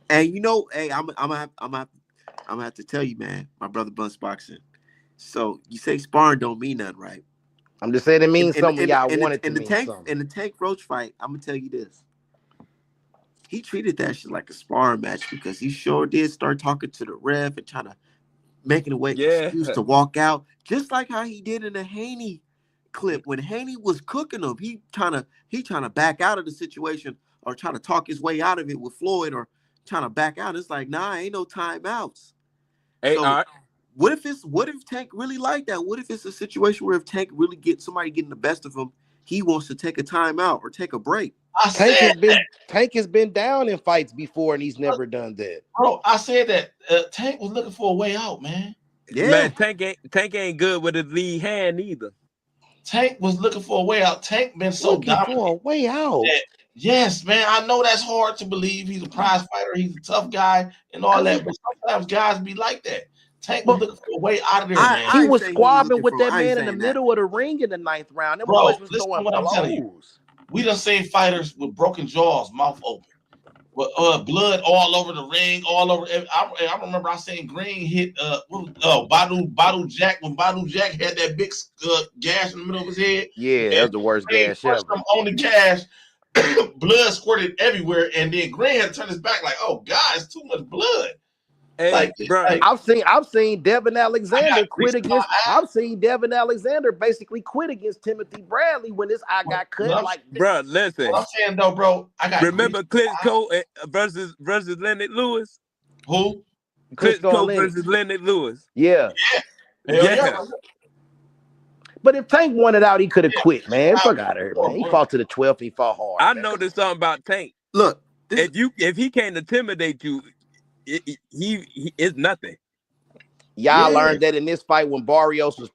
And you know, hey, I'm gonna have to tell you, man, my brother Bunce boxing. So you say sparring don't mean nothing, right? I'm just saying it In means in something. in, Y'all in, want the, it to mean something. in the Tank Roach fight, I'm gonna tell you this. He treated that shit like a sparring match because he sure did start talking to the ref and trying to making a way Yeah. excuse to walk out, just like how he did in the Haney clip when Haney was cooking him. He trying to back out of the situation or trying to talk his way out of it with Floyd or trying to back out. It's like, nah, ain't no timeouts. Hey, So Art. what if Tank really like that? What if it's a situation where if Tank really gets somebody getting the best of him, he wants to take a timeout or take a break? Tank has been down in fights before, and he's never done that. Bro, I said that Tank was looking for a way out, man. Yeah. Man, Tank ain't good with his lead hand either. Tank was looking for a way out. Tank been so Looking dominant. for a way out. Yes, man. I know that's hard to believe. He's a prize fighter. He's a tough guy and all that. But sometimes guys be like that. Tank was looking for a way out of there, man. He ain't was saying squabbing with for- that I ain't man in the saying that. middle of the ring in the 9th round. Them Bro, boys was listen to throwing what I'm telling you. blows. We done seen fighters with broken jaws, mouth open, with blood all over the ring, all over. I remember I seen Green hit Badu Jack when Badu Jack had that big gash in the middle of his head. Yeah, that's the worst Green gash punched ever. him on the gash. Blood squirted everywhere, and then Green had to turn his back like, "Oh God, it's too much blood." Hey, Like, bro. like, I've seen Devin Alexander quit grease in my against. eye. I've seen Devin Alexander basically quit against Timothy Bradley when his eye got cut. Bro, listen. What I'm saying though, bro, I got Remember Klitschko versus Leonard Lewis? who? Klitschko versus Leonard Lewis. Yeah. Hell yeah. But if Tank wanted out, he could have quit, man. Fuck Yeah. out of here, man. He fought to the 12th. He fought hard. I man. know there's something about Tank. Look, if he can't intimidate you, he is nothing. Y'all learned that in this fight when Barrios was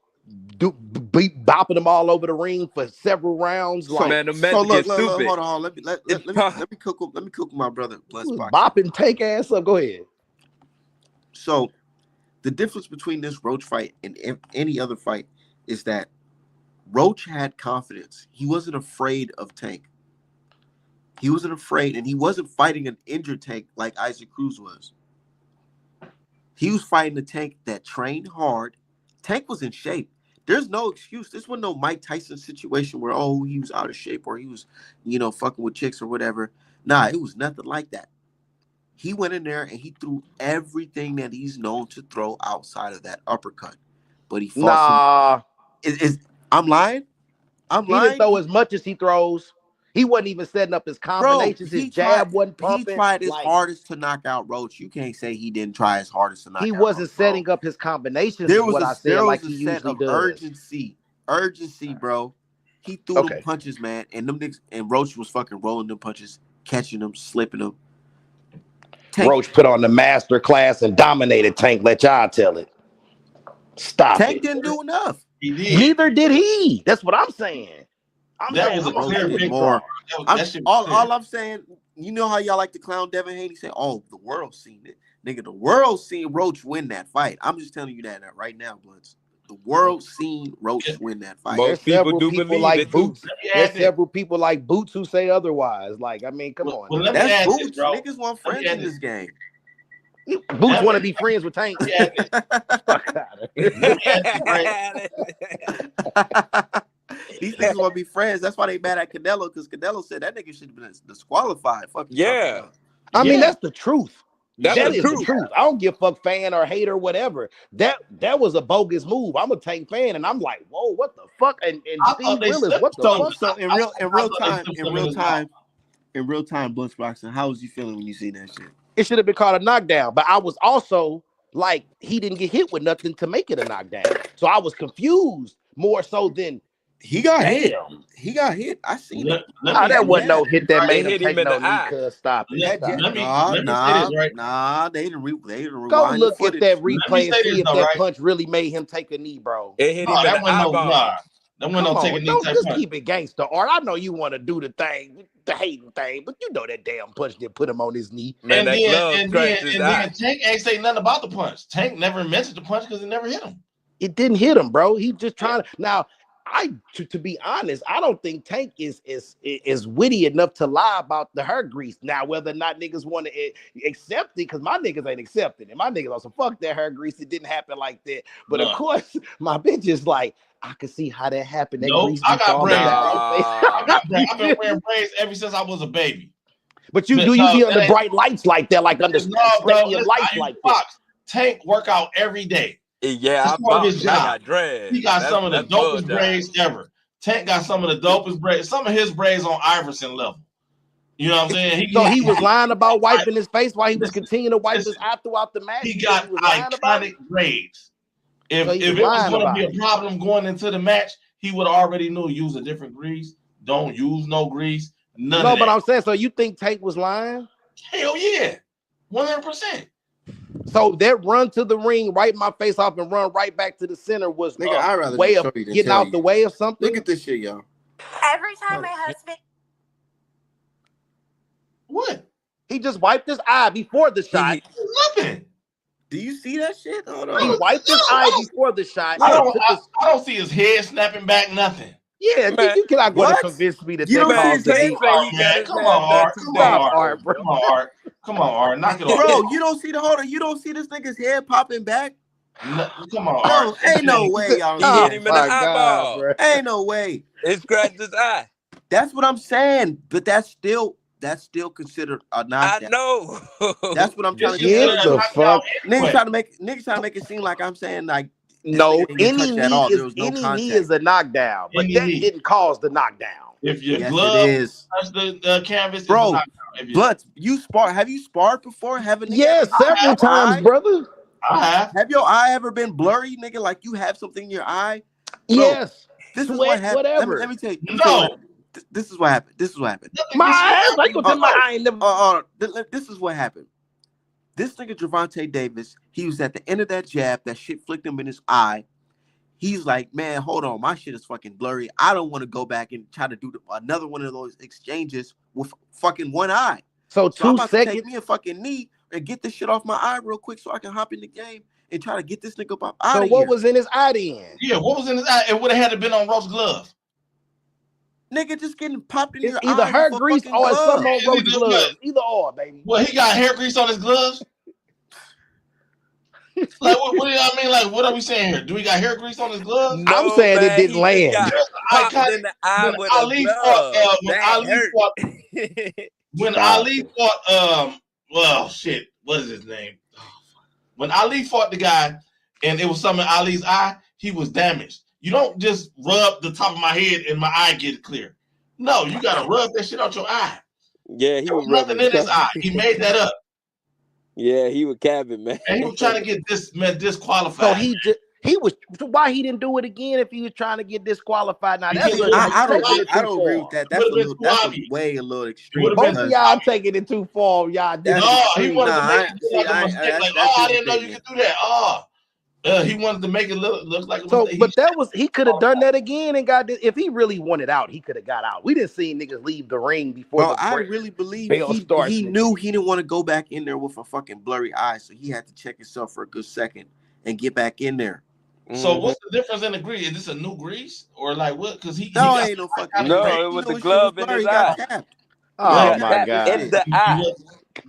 bopping them all over the ring for several rounds. So, man, the so look, stupid. hold on. Let me cook my brother. Bopping Tank ass up. Go ahead. So, the difference between this Roach fight and any other fight is that Roach had confidence. He wasn't afraid of Tank. He wasn't afraid, and he wasn't fighting an injured Tank like Isaac Cruz was. He was fighting a Tank that trained hard. Tank was in shape. There's no excuse. This wasn't no Mike Tyson situation where, oh, he was out of shape or he was, fucking with chicks or whatever. Nah, it was nothing like that. He went in there and he threw everything that he's known to throw outside of that uppercut. But he fought I'm lying? He didn't throw as much as he throws. He wasn't even setting up his combinations. His jab wasn't pumping. He tried his hardest to knock out Roach. You can't say he didn't try his hardest to knock out Roach. He wasn't setting up his combinations. There was what I said, like he usually does. Urgency, bro. He threw them punches, man, and them niggas, and Roach was fucking rolling them punches, catching them, slipping them. Roach put on the master class and dominated Tank. Let y'all tell it. Stop it. Tank didn't do enough. He did. Neither did he. That's what I'm saying. That was a clear victory. All I'm saying, you know how y'all like to clown Devin Haney? Say, oh, the world's seen it. Nigga, the world's seen Roach win that fight. I'm just telling you that right now, Bloods. The world's seen Roach win that fight. Most people do believe like it Boots. too. There's several people like Boots who say otherwise. Like, I mean, come on. Well, that's Boots. Niggas want friends in this game. Boots want to be friends with Tank. Fuck out of here. These niggas want to be friends. That's why they mad at Canelo, because Canelo said that nigga should have been disqualified. I mean, that's the truth. That is the truth. I don't give a fuck, fan or hater or whatever. That was a bogus move. I'm a Tank fan, and I'm like, whoa, what the fuck? And Steve Willis, what the fuck? So in real time, Blitz boxing, how was you feeling when you see that shit? It should have been called a knockdown, but I was also like, he didn't get hit with nothing to make it a knockdown. So I was confused more so than he got hit. He got hit. I seen it. That wasn't no hit that made him take no knee. Stop it. Nah, they didn't rewind. Go look at that replay and see if that punch really made him take a knee, bro. It hit him in the eyeball. Don't just keep it gangster, Art. I know you want to do the thing, the hating thing, but you know that damn punch didn't put him on his knee. Man, and then Tank ain't say nothing about the punch. Tank never mentioned the punch because it never hit him. It didn't hit him, bro. He just trying to. Now, to be honest, I don't think Tank is witty enough to lie about the hair grease. Now, whether or not niggas want to accept it, because my niggas ain't accepting it. My niggas also fuck that hair grease. It didn't happen like that. But of course, my bitch is like, I can see how that happened. That grease I be got falling braids. down your face. I got braids. I've been wearing braids ever since I was a baby. But you see under bright lights like that, like under stadium lights like that. Tank work out every day. Yeah, I got dreads. He got some of the dopest braids ever. Tank got some of the dopest braids. Some of his braids on Iverson level. You know what I'm saying? He was lying about wiping his face while he was continuing to wipe his eye throughout the match. He got iconic braids. If it was going to be a problem going into the match, he would already know use a different grease. Don't use no grease. None of that. But I'm saying, so you think Tank was lying? Hell yeah. 100%. So that run to the ring, wipe my face off, and run right back to the center was a way of getting out the way of something. Look at this shit, y'all. Every time my husband... What? He just wiped his eye before the shot. Nothing. Do you see that shit? Hold on. He wiped his eye before the shot. I don't see his head snapping back, nothing. Yeah, man, you cannot go to convince me that you don't caused see the Come on, Art. Come on, Art. Knock it off. Bro, you don't see you don't see this nigga's head popping back? No, come on, Art. No, ain't no way, y'all. He hit him in the eyeball. Bro. Ain't no way. It scratched his eye. That's what I'm saying. But that's still considered a knockdown. I know. That's what I'm trying to get the fuck. Niggas trying to make it seem like I'm saying like no, any knee is a knockdown, but that didn't cause the knockdown. If your glove touch the canvas, bro. But have you sparred before? Several times, brother. I have. Have your eye ever been blurry, nigga? Like you have something in your eye? Bro, yes. This is what happened. Whatever. Let me tell you. No. This is what happened. My eyes, I go to my eye. This is what happened. This nigga Gervonta Davis, he was at the end of that jab. That shit flicked him in his eye. He's like, man, hold on, my shit is fucking blurry. I don't want to go back and try to do another one of those exchanges with fucking one eye. So 2 seconds. Take me a fucking knee and get this shit off my eye real quick so I can hop in the game and try to get this nigga up out of here. So what was in his eye then? Yeah, what was in his eye? It would have had to been on Rose's glove. Nigga just getting popped in your eye. Either hair grease or it's something on Rose's gloves. Either or, baby. Well, he got hair grease on his gloves. Like what do y'all mean? Like what are we saying here? Do he got hair grease on his gloves? No, I'm saying it didn't land. When Ali fought, well, shit, what is his name? When Ali fought the guy, and it was something in Ali's eye, he was damaged. You don't just rub the top of my head and my eye get clear. No, you gotta rub that shit out your eye. Yeah, he was nothing in his eye. He made that up. Yeah, he was capping, man. And he was trying to get disqualified. So he was why he didn't do it again if he was trying to get disqualified. Now that's I don't agree with that. That's a little extreme. Both of y'all taking it too far, y'all. He wanted to make it like a mistake. I didn't know you could do that. He wanted to make it look like a mistake. But he could have done that again and got this. If he really wanted out, he could have got out. We didn't see niggas leave the ring before. Bro, I really believe he knew he didn't want to go back in there with a fucking blurry eye, so he had to check himself for a good second and get back in there. So what's the difference in the grease? Is this a new grease or like what? Because ain't no fucking. No, it was the glove in his eye. Oh my god! In the eye.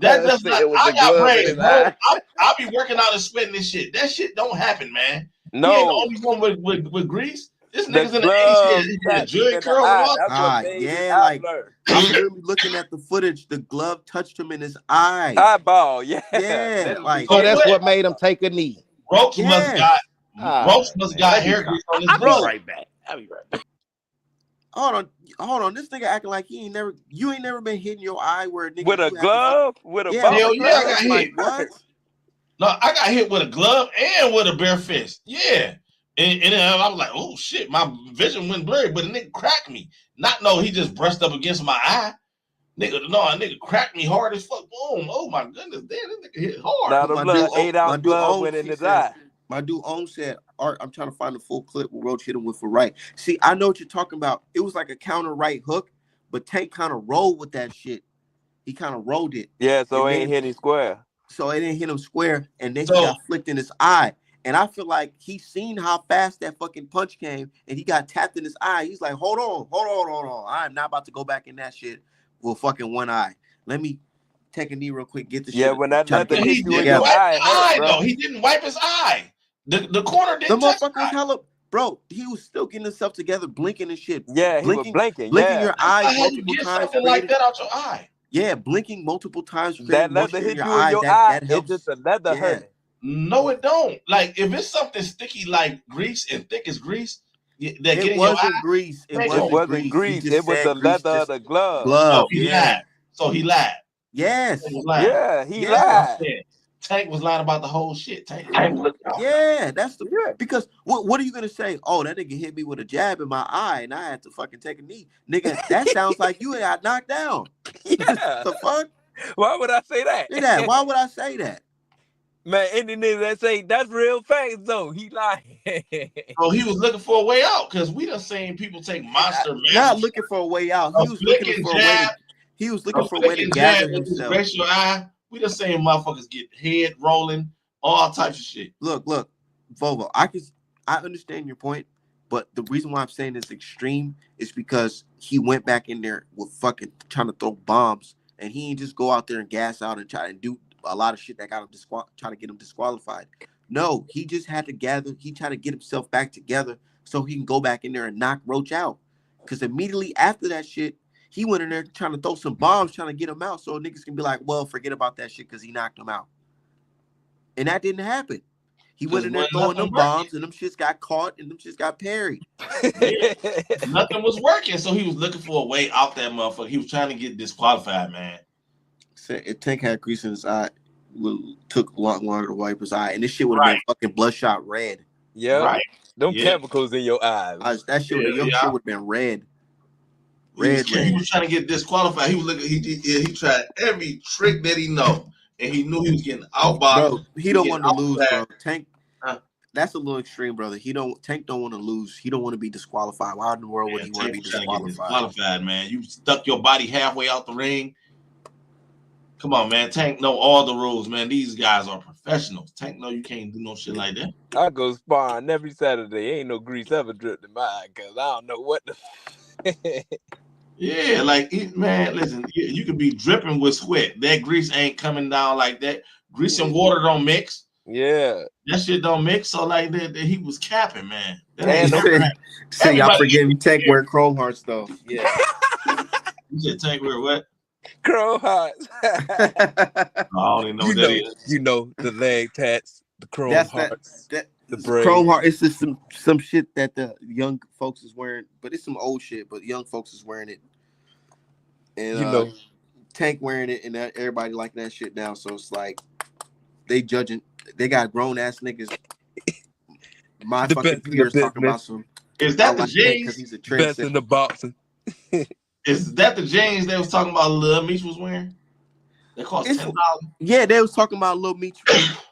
That does not. I got braids, bro. I be working out and sweating this shit. That shit don't happen, man. No, he ain't the only one with grease. This nigga's in the 80s. He did a Jerry curl. Yeah, like I'm really looking at the footage. The glove touched him in his eye. Eyeball, yeah. Like so that's what made him take a knee. Roach must got hair grease on his I'll be right back. Hold on. This nigga acting like you ain't never been hitting your eye where a nigga with a glove, with a hell yeah, I got hit. What? No, I got hit with a glove and with a bare fist. Yeah. And then I was like, oh shit, my vision went blurry, but the nigga cracked me. He just brushed up against my eye. A nigga cracked me hard as fuck. Boom. Oh my goodness, damn, this nigga hit hard. Now the blood 8-ounce glove went in his eye. My dude Ohm said, Art, I'm trying to find the full clip where Roach hit him with a right. See, I know what you're talking about. It was like a counter right hook, but Tank kind of rolled with that shit. He kind of rolled it. Yeah, so it ain't hit him square. So it didn't hit him square, and then he got flicked in his eye. And I feel like he seen how fast that fucking punch came, and he got tapped in his eye. He's like, hold on. I'm not about to go back in that shit with fucking one eye. Let me take a knee real quick, get the Yeah, shit, when that try to leather get But it he hit you in didn't your together. wipe eye, the it hurt, eye, bro. though. He didn't wipe his eye. The corner The didn't touch his motherfucker was eye. hella, bro. He was still getting himself together, blinking and shit. Yeah, he was blinking. Blinking Yeah, your That's eyes not how you multiple get times something like created. that out your eye. Yeah, blinking multiple times that creating leather moisture in hit your you in eye. your That eye. that It's helps. just the leather Yeah. hurting. No, it don't. Like if it's something sticky like grease and thick as grease that get It in your eye, wasn't grease. It they It go. wasn't wasn't grease. He grease. just It was said the grease. leather of Just the glove. So glove. he Yeah. lied. So he lied. Yes. Tank was lying. Yeah, he Yeah. lied. Tank was lying about the whole shit. Tank looked out. Yeah. That's the Yeah. because what are you gonna say? Oh, that nigga hit me with a jab in my eye and I had to fucking take a knee. Nigga, that sounds like you got knocked down. Yeah. The fuck? Why would I say that? Say that. Why would I say that? Man, any nigga that say that's real facts though, he lying. So he was looking for a way out because we done seen people take monster Not massive looking for a way out. a He was looking flicking for a way jab, to. He was a looking for a way to flicking jab gather that just himself. grace your eye. We done seen motherfuckers get head rolling, all types of shit. Look, Volvo. I understand your point, but the reason why I'm saying it's extreme is because he went back in there with fucking trying to throw bombs, and he didn't just go out there and gas out and try and do a lot of shit that got him trying to get him disqualified. No, he just had to gather. He tried to get himself back together so he can go back in there and knock Roach out. Because immediately after that shit, he went in there trying to throw some bombs, trying to get him out, so niggas can be like, well, forget about that shit because he knocked him out. And that didn't happen. He went in there throwing them bombs, and them shits got caught, and them shits got parried. Yeah. Nothing was working, so he was looking for a way out that motherfucker. He was trying to get disqualified, man. If Tank had grease in his eye, took a lot longer to wipe his eye, and this shit would have been fucking bloodshot red. Yeah, Right. them Yeah. chemicals in your eyes. That shit, shit would have been red. He was trying to get disqualified. He was looking. He tried every trick that he know, and he knew he was getting outboxed. Bro, he don't want to lose, bro. Tank. That's a little extreme, brother. Tank don't want to lose. He don't want to be disqualified. Why in the world would he want to be disqualified? Man, you stuck your body halfway out the ring. Come on, man. Tank know all the rules, man. These guys are professionals. Tank know you can't do no shit like that. I go sparring every Saturday. Ain't no grease ever dripped in my eye because I don't know what the. Yeah, like man, listen, you could be dripping with sweat. That grease ain't coming down like that. Grease and water don't mix. Yeah, that shit don't mix. So like that he was capping, man. Say y'all forgetting Tank wear chrome hearts though. Yeah. You said Tank wear what? Chrome hearts. I don't even know what that is. You know the leg tats, the chrome hearts, the chrome heart. It's just some shit that the young folks is wearing, but it's some old shit. But young folks is wearing it, and Tank wearing it, and everybody liking that shit now. So it's like they judging. They got grown ass niggas. My fucking peers talking about some. Is that the jeans? Because he's a best in the boxing. Is that the jeans they was talking about Lil Meech was wearing? They cost $10. Yeah, they was talking about Lil Meech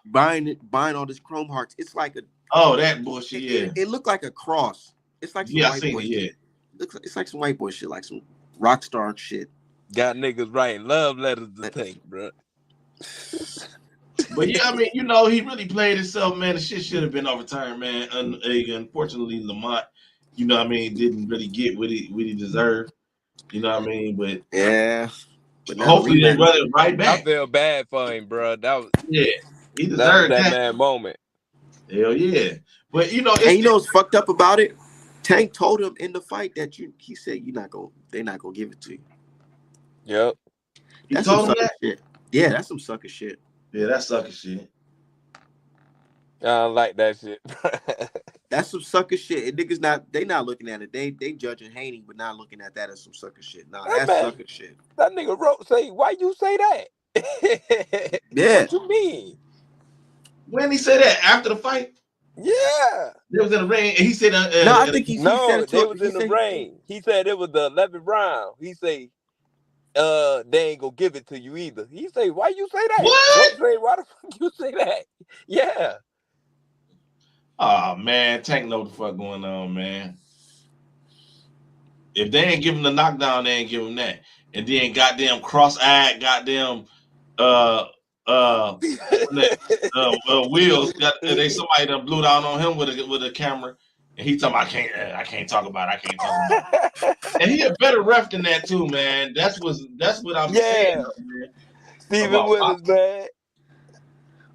buying all this chrome hearts. It's like that bullshit. It looked like a cross. It's like some white boy shit. It's like some white boy shit, like some rock star shit. Got niggas writing love letters to Tank, bro. But yeah, I mean, he really played himself, man. The shit should have been overturned, man. Unfortunately, Lamont, didn't really get what he deserved. You know what I mean? But yeah. But hopefully they run it right back. I feel bad for him, bro. He deserved that man moment. Hell yeah. But and what's fucked up about it? Tank told him in the fight that he said they're not gonna give it to you. Yep. That's some sucker shit. Yeah, that's some sucker shit. Yeah, that's sucker shit. I don't like that shit. That's some sucker shit. And niggas they not looking at it. They judging Haney, but not looking at that as some sucker shit. Nah, that's sucker shit. That nigga wrote say, why you say that? Yeah. What you mean? When he said that after the fight? Yeah. They was in the ring and he said no, I think he said they was in the ring. He said it was the 11th round. He say they ain't gonna give it to you either. He say, why you say that? What? Say, why the fuck you say that? Yeah. Oh man, Tank know what the fuck going on, man. If they ain't give him the knockdown, they ain't give him that. And then goddamn cross-eyed, goddamn Wheels got somebody that blew down on him with a camera, and he talking, I can't talk about it. And he a better ref than that too, man. That's what I'm saying, man. Stephen Willis, man.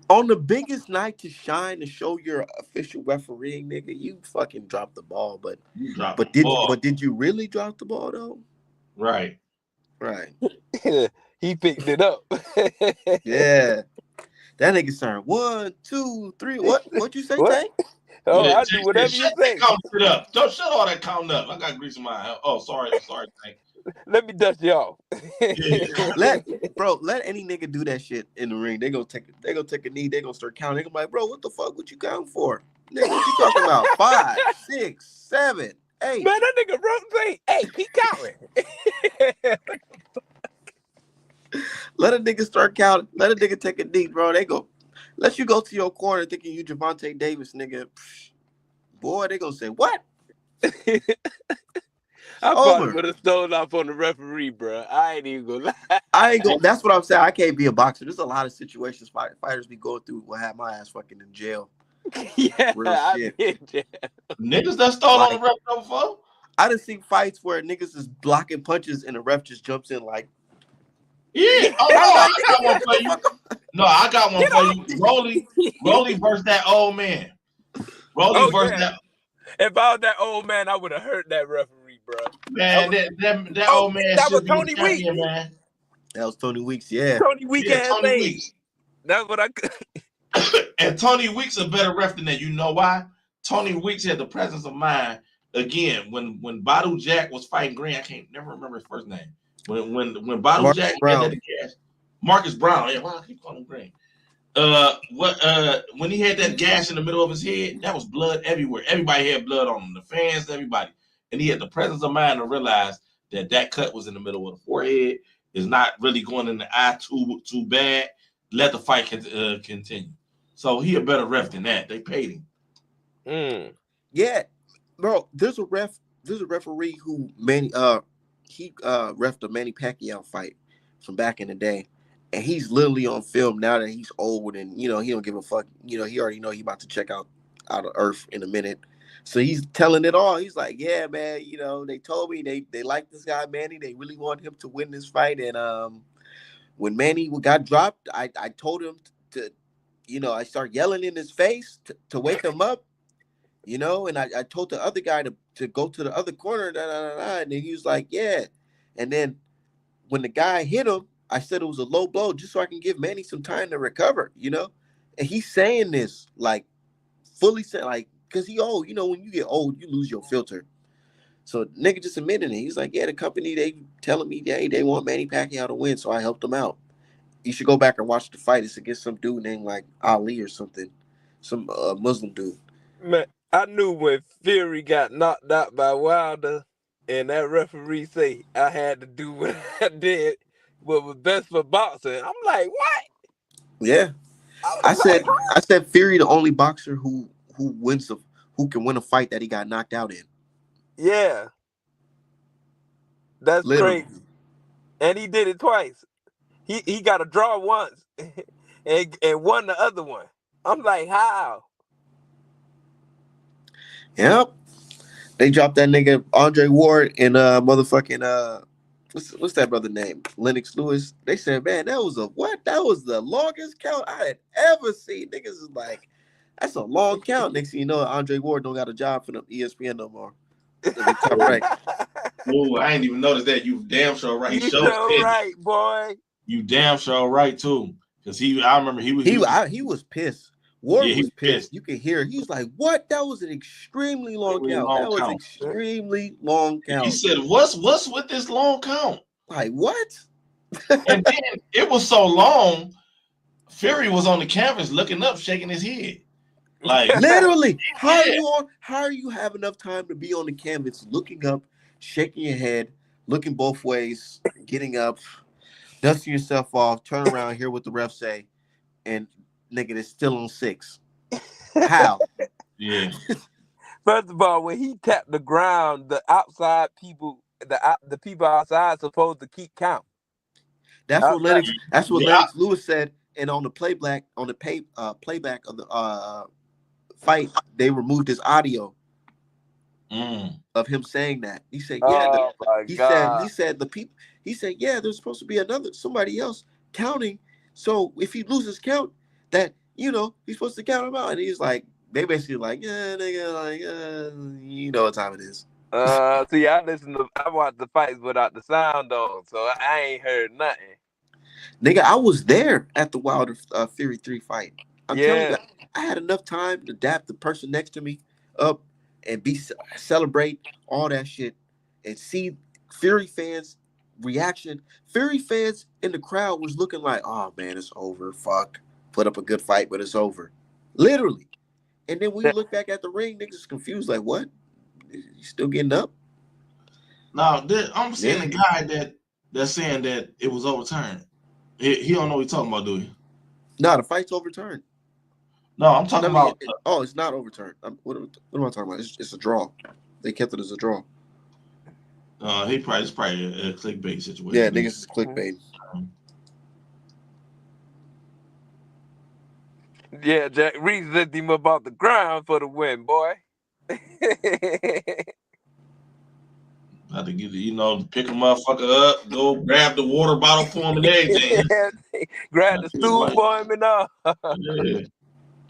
On the biggest night to shine to show your official refereeing, nigga, you fucking dropped the ball. But did you really drop the ball though? Right. He picked it up. Yeah. That nigga saying 1, 2, 3. What you say, Tank? Oh, yeah, I do whatever you say. Count it up. Don't shut all that counting up. I got grease in my hand. Oh, sorry, Tank. Let me dust you off. Let any nigga do that shit in the ring. They gonna take a knee. They gonna start counting. They gonna be like, bro, what the fuck? What you counting for? Nigga, what you talking about? 5, 6, 7, 8. Man, that nigga rotate. Hey, keep counting. Let a nigga start counting. Let a nigga take a knee, bro. They go. Let you go to your corner thinking you Javante Davis, nigga. Boy, they gonna say what? I probably would have stolen off on the referee, bro. I ain't even gonna lie. That's what I'm saying. I can't be a boxer. There's a lot of situations fighters be going through will have my ass fucking in jail. Yeah, real shit. In jail. Niggas that stole on the ref before. I done seen fights where niggas is blocking punches and the ref just jumps in like. Yeah. Oh no, I got one for you. No, I got one for you. Rolly versus that old man. Rolly versus that. If I was that old man, I would have hurt that referee, bro. Man, that old man should be the champion, man. That was Tony Weeks, yeah. Tony Weeks. That's what I could. And Tony Weeks a better ref than that. You know why? Tony Weeks had the presence of mind. Again, when Badu Jack was fighting Green, I can't never remember his first name. When Badu Jack had that gas, Marcus Brown. Yeah, why I keep calling him Green? When he had that gash in the middle of his head, that was blood everywhere. Everybody had blood on him, the fans, everybody. And he had the presence of mind to realize that cut was in the middle of the forehead, is not really going in the eye too bad. Let the fight continue. So he a better ref than that. They paid him. Yeah, bro. There's a referee who he refed a Manny Pacquiao fight from back in the day. And he's literally on film now that he's old and, he don't give a fuck. He already know he about to check out of Earth in a minute. So he's telling it all. He's like, yeah, man, they told me they like this guy, Manny. They really want him to win this fight. And when Manny got dropped, I told him to I started yelling in his face to wake him up, and I told the other guy to go to the other corner, and then he was like, yeah. And then when the guy hit him, I said it was a low blow just so I can give Manny some time to recover, And he's saying this like fully saying like because he old, when you get old, you lose your filter. So nigga just admitted it. He's like, yeah, the company they telling me they want Manny Pacquiao to win, so I helped him out. You should go back and watch the fight. It's against some dude named like Ali or something, some Muslim dude. Man, I knew when Fury got knocked out by Wilder, and that referee say I had to do what I did. What was best for boxing? I'm like, what? Yeah, I said Fury the only boxer who can win a fight that he got knocked out in. Yeah, that's literally crazy. And he did it twice. He got a draw once and won the other one. I'm like, how? Yep, they dropped that nigga Andre Ward and motherfucking What's that brother name? Lennox Lewis. They said, man, that was the longest count I had ever seen. Niggas is like, that's a long count. Next thing you know, Andre Ward don't got a job for the ESPN no more. Right. Oh, I ain't even noticed that. You damn sure right. You so right, boy. You damn sure right too. Because I remember he was pissed. Ward was pissed. You could hear it. He was like, what? That was an extremely long count. That was extremely long count. He said, what's with this long count? Like, what? And then it was so long, Fury was on the canvas looking up, shaking his head. Like literally, how are you have enough time to be on the canvas looking up, shaking your head, looking both ways, getting up, dusting yourself off, turn around, hear what the refs say, and nigga, it's still on 6. How? Yeah. First of all, when he tapped the ground, the outside people, the people outside supposed to keep count. That's what Lennox Lewis said. And on the playback of the fight, they removed his audio of him saying that. He said, yeah, Oh my he God. said the people, he said, yeah, there's supposed to be somebody else counting. So if he loses count, that, you know, he's supposed to count him out. And he's like, they basically like, yeah, nigga, like, you know what time it is. See, I watched the fights without the sound on, so I ain't heard nothing. Nigga, I was there at the Wilder Fury 3 fight. I'm telling you, Yeah. I had enough time to dap the person next to me up and celebrate all that shit and see Fury fans reaction. Fury fans in the crowd was looking like, oh man, it's over. Fuck. Put up a good fight, but it's over. Literally. And then when you look back at the ring, niggas confused, like, what? You still getting up? Now, I'm seeing a guy that's saying that it was overturned. He don't know what he's talking about, do he? No, the fight's overturned. No, I'm talking about. It's not overturned. What am I talking about? It's a draw. They kept it as a draw. It's probably a clickbait situation. Yeah, niggas is clickbait. Yeah, Jack Reese lifted him about the ground for the win, boy. Have to get pick a motherfucker up, go grab the water bottle for him and everything. Grab the stool for him and all. Yeah.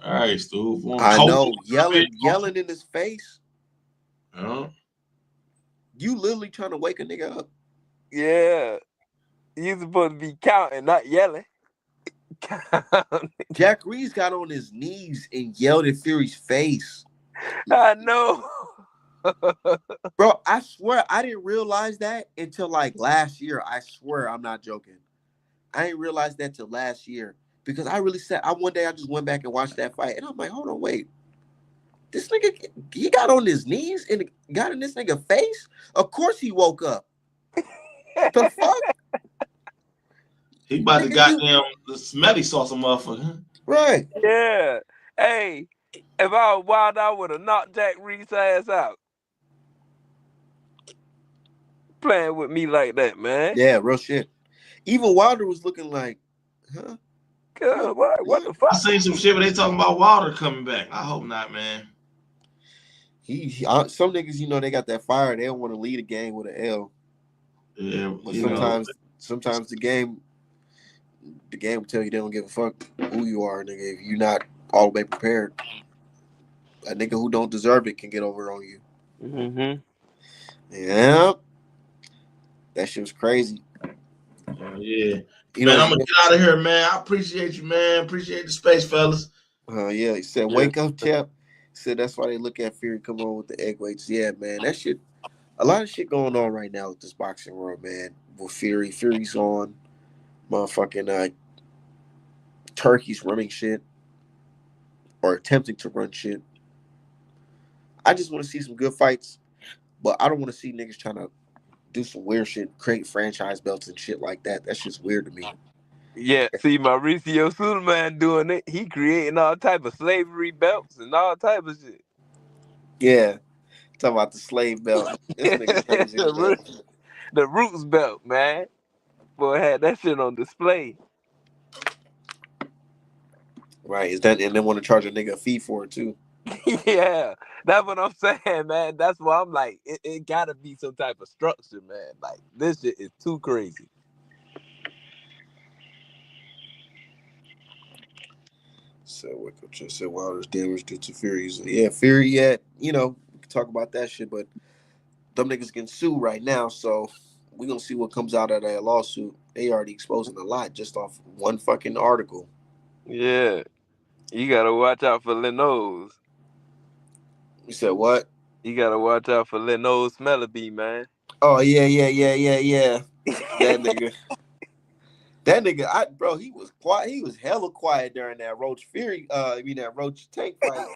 All right, stool for him. I know, yelling in his face. You literally trying to wake a nigga up. Yeah. You supposed to be counting, not yelling. Jack Reese got on his knees and yelled in Fury's face. I know. Bro, I swear I didn't realize that until like last year. I swear I'm not joking. I didn't realize that till last year because I really said one day I just went back and watched that fight and I'm like, hold on, wait. This nigga, he got on his knees and got in this nigga face? Of course he woke up. The fuck? He about to goddamn the smelly sauce of motherfucker. Right. Yeah. Hey, if I was wild, I would have knocked Jack Reese's ass out. Playing with me like that, man. Yeah, real shit. Even Wilder was looking like, huh? God, what the fuck? I seen some shit where they talking about Wilder coming back. I hope not, man. Some niggas, they got that fire. They don't want to lead a game with an L. Yeah, but sometimes the game will tell you they don't give a fuck who you are, nigga. If you're not all the way prepared, a nigga who don't deserve it can get over on you. Mm-hmm. Yeah, that shit was crazy. Yeah, man, I'm gonna get out of here, man. I appreciate you, man. Appreciate the space, fellas. Yeah, he said, "Wake up, champ." He said that's why they look at Fury come on with the egg weights. Yeah, man, that shit. A lot of shit going on right now with this boxing world, man. With Fury's on, motherfucking Turkey's running shit or attempting to run shit. I just want to see some good fights, but I don't want to see niggas trying to do some weird shit, create franchise belts and shit like that. That's just weird to me. Yeah, see Mauricio Suleiman doing it. He creating all type of slavery belts and all type of shit. Yeah, talking about the slave belt. This nigga crazy. The Roots belt, man. Boy, had that shit on display. Right, is that, and they want to charge a nigga a fee for it too. Yeah, that's what I'm saying, man. That's why I'm like, it gotta be some type of structure, man. Like, this shit is too crazy. So what just said Wilder's damage due to Fury's. Yeah, Fury yet, we can talk about that shit, but them niggas getting sued right now, so we gonna see what comes out of that lawsuit. They already exposing a lot just off one fucking article. Yeah. You gotta watch out for Leno's. You said what? You gotta watch out for Leno's Smellerby, man. Oh yeah. That nigga. That nigga, bro, he was quiet. He was hella quiet during that Roach Fury, that Roach Tank fight.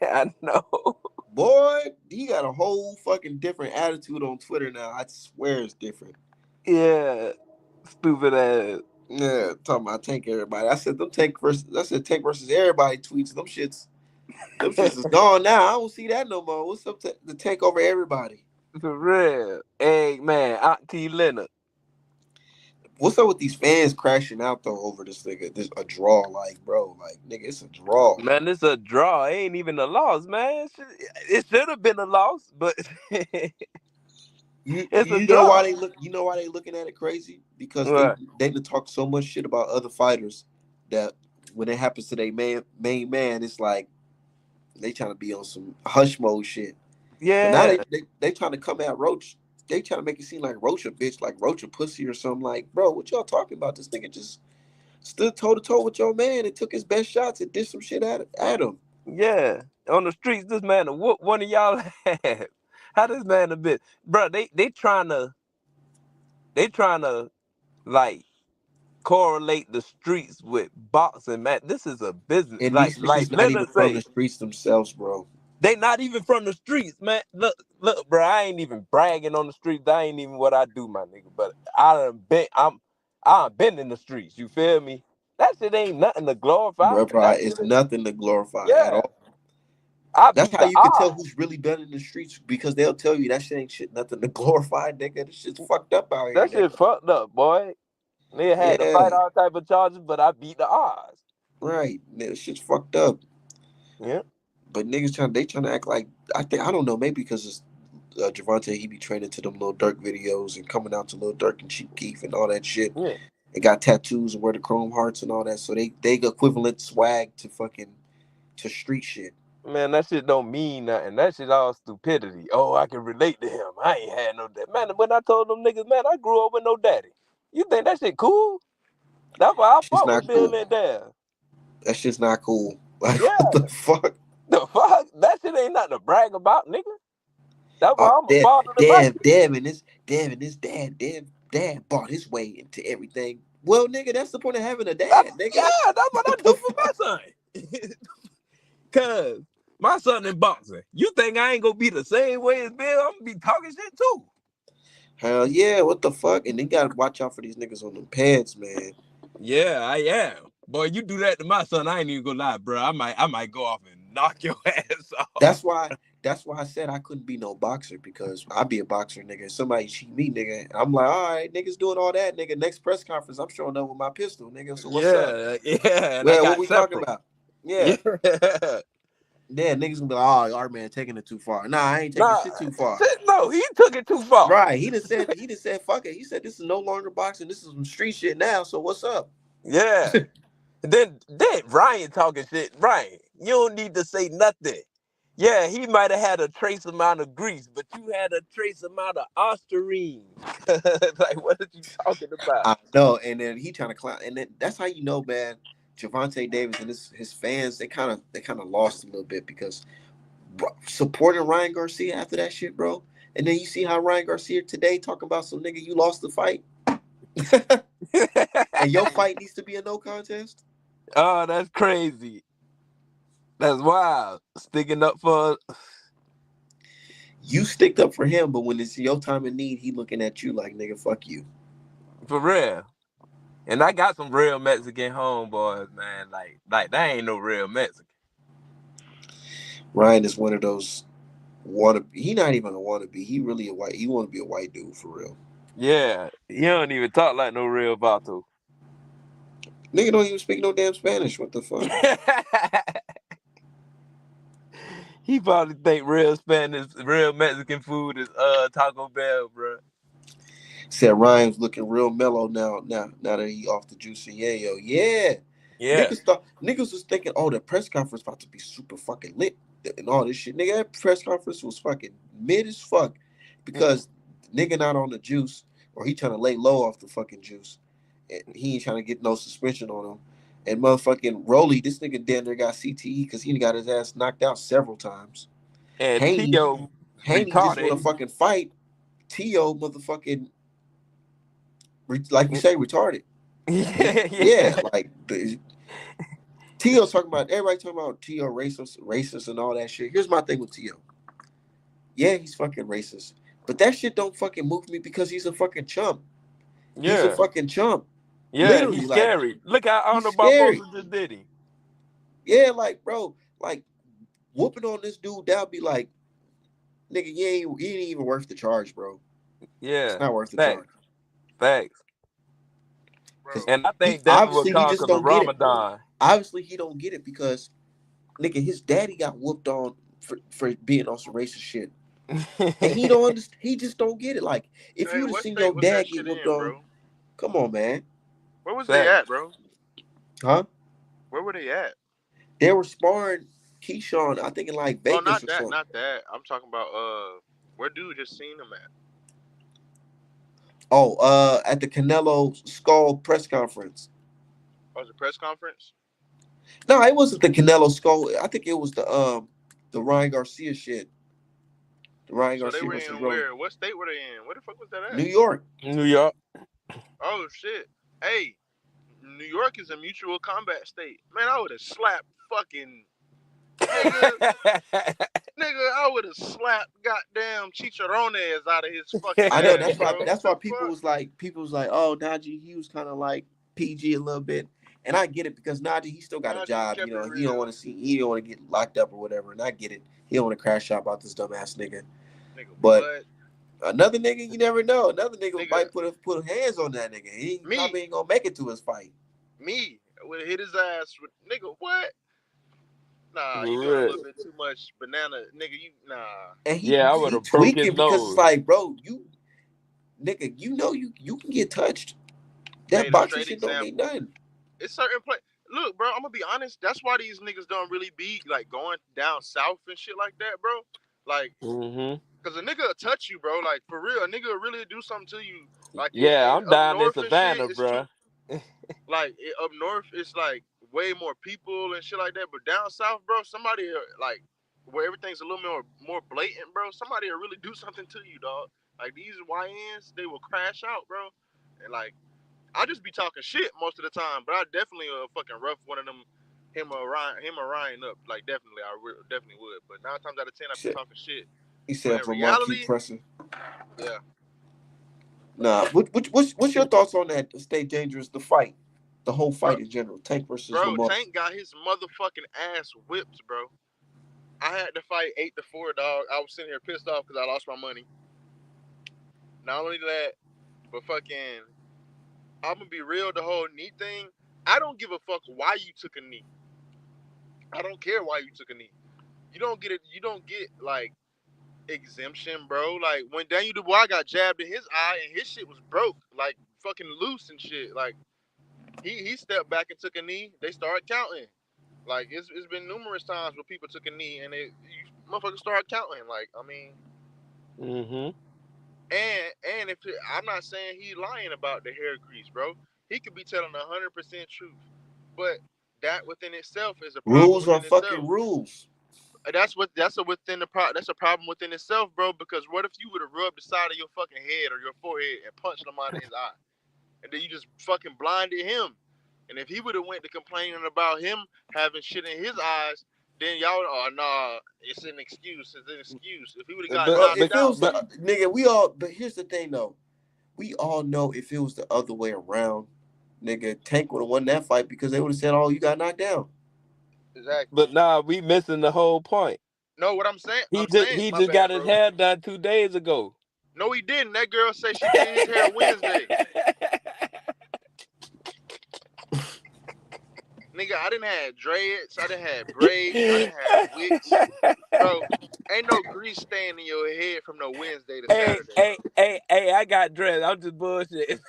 I know. Boy, he got a whole fucking different attitude on Twitter now. I swear it's different. Yeah. Stupid ass. Yeah, talking about Tank everybody. I said Tank versus everybody tweets. Them shits is gone now. I don't see that no more. What's up to the Tank over everybody? For real. Hey man, Auntie Leonard. What's up with these fans crashing out though over this nigga? This a draw, like bro, like nigga, it's a draw. Man, it's a draw. It ain't even a loss, man. It should have been a loss, but You it's a you know why draw. they look? You know why they looking at it crazy? Because Right. they talk so much shit about other fighters that when it happens to their main man, it's like they trying to be on some hush mode shit. But now Yeah, they trying to come at Roach. They trying to make it seem like Roach a bitch, like Roach a pussy or something. Like, bro, what y'all talking about? This nigga just stood toe to toe with your man and took his best shots and did some shit at him. yeah. On the streets, this man will whoop one of y'all ass. How this man a bitch, bro? They trying to like correlate the streets with boxing, man. This is a business. And Like these like niggas not Leonard even from the say, streets themselves, bro. they not even from the streets, man. Look, bro. I ain't even bragging on the streets. That ain't even what I do, my nigga. But I done been in the streets. You feel me? That shit ain't nothing to glorify. Bro, That it's shit is, nothing to glorify at yeah. all. I That's beat how the you can tell odds. who's really been in the streets because they'll tell you that shit ain't shit nothing to glorify, nigga. This shit's fucked up out here, That shit nigga. fucked up, boy. Nigga had to fight Yeah, all type of charges, but I beat the odds. right. This shit's fucked up. Yeah, But niggas trying to act like I don't know, maybe because it's Javante, he be training to them Lil Durk videos and coming out to Lil Durk and Chief Keef and all that shit. yeah. They got tattoos and wear the chrome hearts and all that, so they equivalent swag to fucking to street shit. Man, that shit don't mean nothing. That shit all stupidity. Oh, I can relate to him. I ain't had no daddy. Man, when I told them niggas, man, I grew up with no daddy. You think that shit cool? That's why I Shit's fuck with not Bill cool. and Dad. That shit's not cool. Like what Yeah, the fuck? the fuck? That shit ain't nothing to brag about, nigga. That's Oh, why I'm a father to my kids. damn, and his dad bought his way into everything. Well, nigga, that's the point of having a That's, dad, nigga. yeah, that's what I What the do for fuck? my son. Cause my son in boxing. You think I ain't gonna be the same way as Bill? I'm gonna be talking shit too. Hell yeah, what the fuck? And they gotta watch out for these niggas on them pads, man. Yeah, I am. Boy, you do that to my son, I ain't even gonna lie, bro. I might go off and knock your ass off. That's why I said I couldn't be no boxer because I'd be a boxer, nigga. Somebody cheat me, nigga. I'm like, all right, niggas doing all that, nigga. Next press conference, I'm showing up with my pistol, nigga. So what's up? Yeah, yeah, and I Well, what got we talking separate. about? Yeah. Yeah. Yeah, niggas gonna be like, oh, our man taking it too far. Nah, I ain't taking Nah, shit too far. shit, no, he took it too far. Right. He just said fuck it. He said this is no longer boxing. This is some street shit now. So what's up? Yeah. Then Ryan talking shit. Ryan, you don't need to say nothing. Yeah, he might have had a trace amount of grease, but you had a trace amount of ostarine. Like, what are you talking about? I know. And then he trying to clown. And then that's how you know, man. Javante Davis and his fans, they kind of lost a little bit because supporting Ryan Garcia after that shit, bro. And then you see how Ryan Garcia today talking about some nigga you lost the fight, and your fight needs to be a no contest. Oh, that's crazy. That's wild. Sticking up for You sticked up for him, but when it's your time of need, he looking at you like nigga, fuck you. real. And I got some real Mexican homeboys, man. Like that ain't no real Mexican. Ryan is one of those wanna. He not even a wannabe. He really a white. He want to be a white dude for real. Yeah, he don't even talk like no real Vato. Nigga don't even speak no damn Spanish. What the fuck? He probably think real Spanish, real Mexican food is Taco Bell, bro. Said Ryan's looking real mellow now that he off the juice and yayo. Yeah. Yeah. Niggas was thinking, oh, the press conference about to be super fucking lit and all this shit. Nigga, that press conference was fucking mid as fuck because nigga not on the juice or he trying to lay low off the fucking juice. And he ain't trying to get no suspension on him. And motherfucking Rolly, this nigga damn near got CTE because he got his ass knocked out several times. And Haney, Tio Haney just want to retarded. fucking fight. Tio motherfucking like you say, retarded. Yeah, yeah. Yeah, like Tio's talking about everybody talking about Tio racist and all that shit. Here's my thing with Tio. Yeah, he's fucking racist, but that shit don't fucking move me because he's a fucking chump. He's a Yeah. fucking chump. Yeah, Literally, he's like scary. Look how he's Arnold scary. Barbosa just did him. Yeah, like bro, like whooping on this dude, that'd be like, nigga, he ain't even worth the charge, bro. It's Yeah. not worth the charge. Facts. Facts. Because And I he think that's what obviously he comes just because of don't get it. Ramadan. Obviously he don't get it because nigga, his daddy got whooped on for being on some racist shit. And he don't understand. He just don't get it. Like, if you Hey, would have what seen state your was that dad get shit whooped in, on, bro? come on, man, Where was they Fact. at, bro? huh? Where were they at? They were sparring Keyshawn, I think in like Oh, Vegas not or that, something. not that. I'm talking about where dude just seen him at? Oh, at the Canelo Skull press conference. Oh, was it press conference? No, it wasn't the Canelo Skull. I think it was the Ryan Garcia shit. The Ryan So they Garcia were versus in Rogan. where? What state were they in? Where the fuck was that at? New York. New York. Oh shit. Hey, New York is a mutual combat state. Man, I would have slapped fucking nigga. Nigga, I would have slapped goddamn Chicharrones out of his fucking I know ass, that's why bro. What that's the why fuck? people was like, oh, Najee, he was kind of like PG a little bit. And I get it because Najee, he still got a Nah, he job. kept it He don't want real. to he don't want to get locked up or whatever. And I get it. He don't want to crash out about this dumbass nigga. Nigga, But what? another nigga, you never know. Another nigga Nigga, might put hands on that nigga. He me, probably ain't gonna make it to his fight. me would have hit his ass with nigga, what? Nah, you For doing a real. little bit too much banana, nigga. You nah. And Yeah, I would he have broke his tweaking because it's nose. like, bro, you nigga, you can get touched. That Made a boxing straight shit don't mean example. nothing. It's certain play. Look, bro, I'm gonna be honest. That's why these niggas don't really be like going down south and shit like that, bro. Like, Hmm. cause a nigga will touch you, bro. Like for real, a nigga will really do something to you. Like Yeah, I'm up down in north and shit, Savannah, it's too bruh. like up north, it's like way more people and shit like that. But down south, bro, somebody like where everything's a little more blatant, bro. Somebody will really do something to you, dog. Like these YNs, they will crash out, bro. And like I just be talking shit most of the time, but I definitely fucking rough one of them him or Ryan up. Like definitely, definitely would. But 9 times out of 10, I be talking shit. He But said in if Lamar keep reality, pressing. yeah, Nah, what's your thoughts on that? Stay dangerous. The fight, the whole bro, fight in general. Tank versus bro, Lamar. Tank got his motherfucking ass whipped, bro. I had to fight 8-4, dog. I was sitting here pissed off because I lost my money. Not only that, but fucking, I'm gonna be real. The whole knee thing, I don't give a fuck why you took a knee. I don't care why you took a knee. You don't get it. You don't get like exemption, bro. Like when Daniel Dubois got jabbed in his eye and his shit was broke, like fucking loose and shit. Like he stepped back and took a knee. They started counting. Like it's been numerous times where people took a knee and motherfuckers started counting. Like I mean, Hmm. and if I'm not saying he lying about the hair grease, bro. He could be telling 100% truth, but that within itself is a problem Rules are within itself. fucking rules. That's a problem within itself, bro. Because what if you would have rubbed the side of your fucking head or your forehead and punched him out of his eye, and then you just fucking blinded him? And if he would have went to complaining about him having shit in his eyes, then y'all, oh nah, it's an excuse. It's an excuse. If he would have got Bro, But knocked but if it out, was the but nigga, we all. But here's the thing, though. We all know if it was the other way around, nigga, Tank would have won that fight because they would have said, "Oh, you got knocked down." exactly. but nah, we missing the whole point. No, what I'm saying, He I'm just saying, he my just bad, got his bro. hair done 2 days ago. No, he didn't. That girl said she did his hair Wednesday. Nigga, I didn't have dreads. I didn't have braids. I didn't have wicks. Bro, ain't no grease staying in your head from no Wednesday to Hey, Saturday, hey, bro. hey, hey, I got dressed. I'm just bullshit.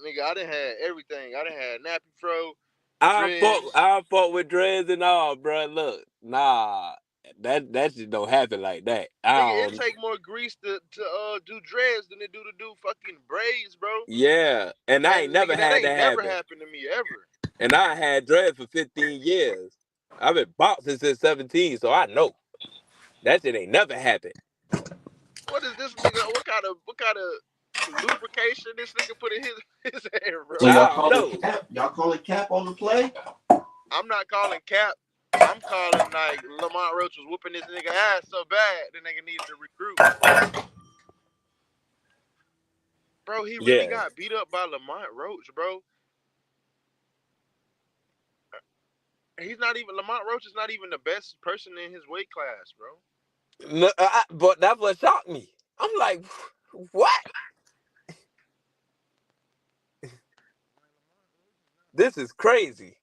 Nigga, I done had everything. I done had nappy fro, dreads. I fought with dreads and all, bro. Look, nah, that shit don't happen like that. I Nigga, it don't. take more grease to do dreads than it do to do fucking braids, bro. Yeah, and I ain't And never nigga, that had ain't that never happen. happened to me ever. And I had dreads for 15 years. I've been boxing since 17, so I know that shit ain't never happened. What is this nigga? What kind of lubrication this nigga put in his hair, So bro? y'all I don't call it know. cap? Y'all call it cap on the play? I'm not calling cap. I'm calling like Lamont Roach was whooping this nigga ass so bad the nigga needed to recruit. Bro, he really Yeah. got beat up by Lamont Roach, bro. He's not even Lamont Roach is not even the best person in his weight class, bro. No, but that's what shocked me. I'm like, what? This is crazy.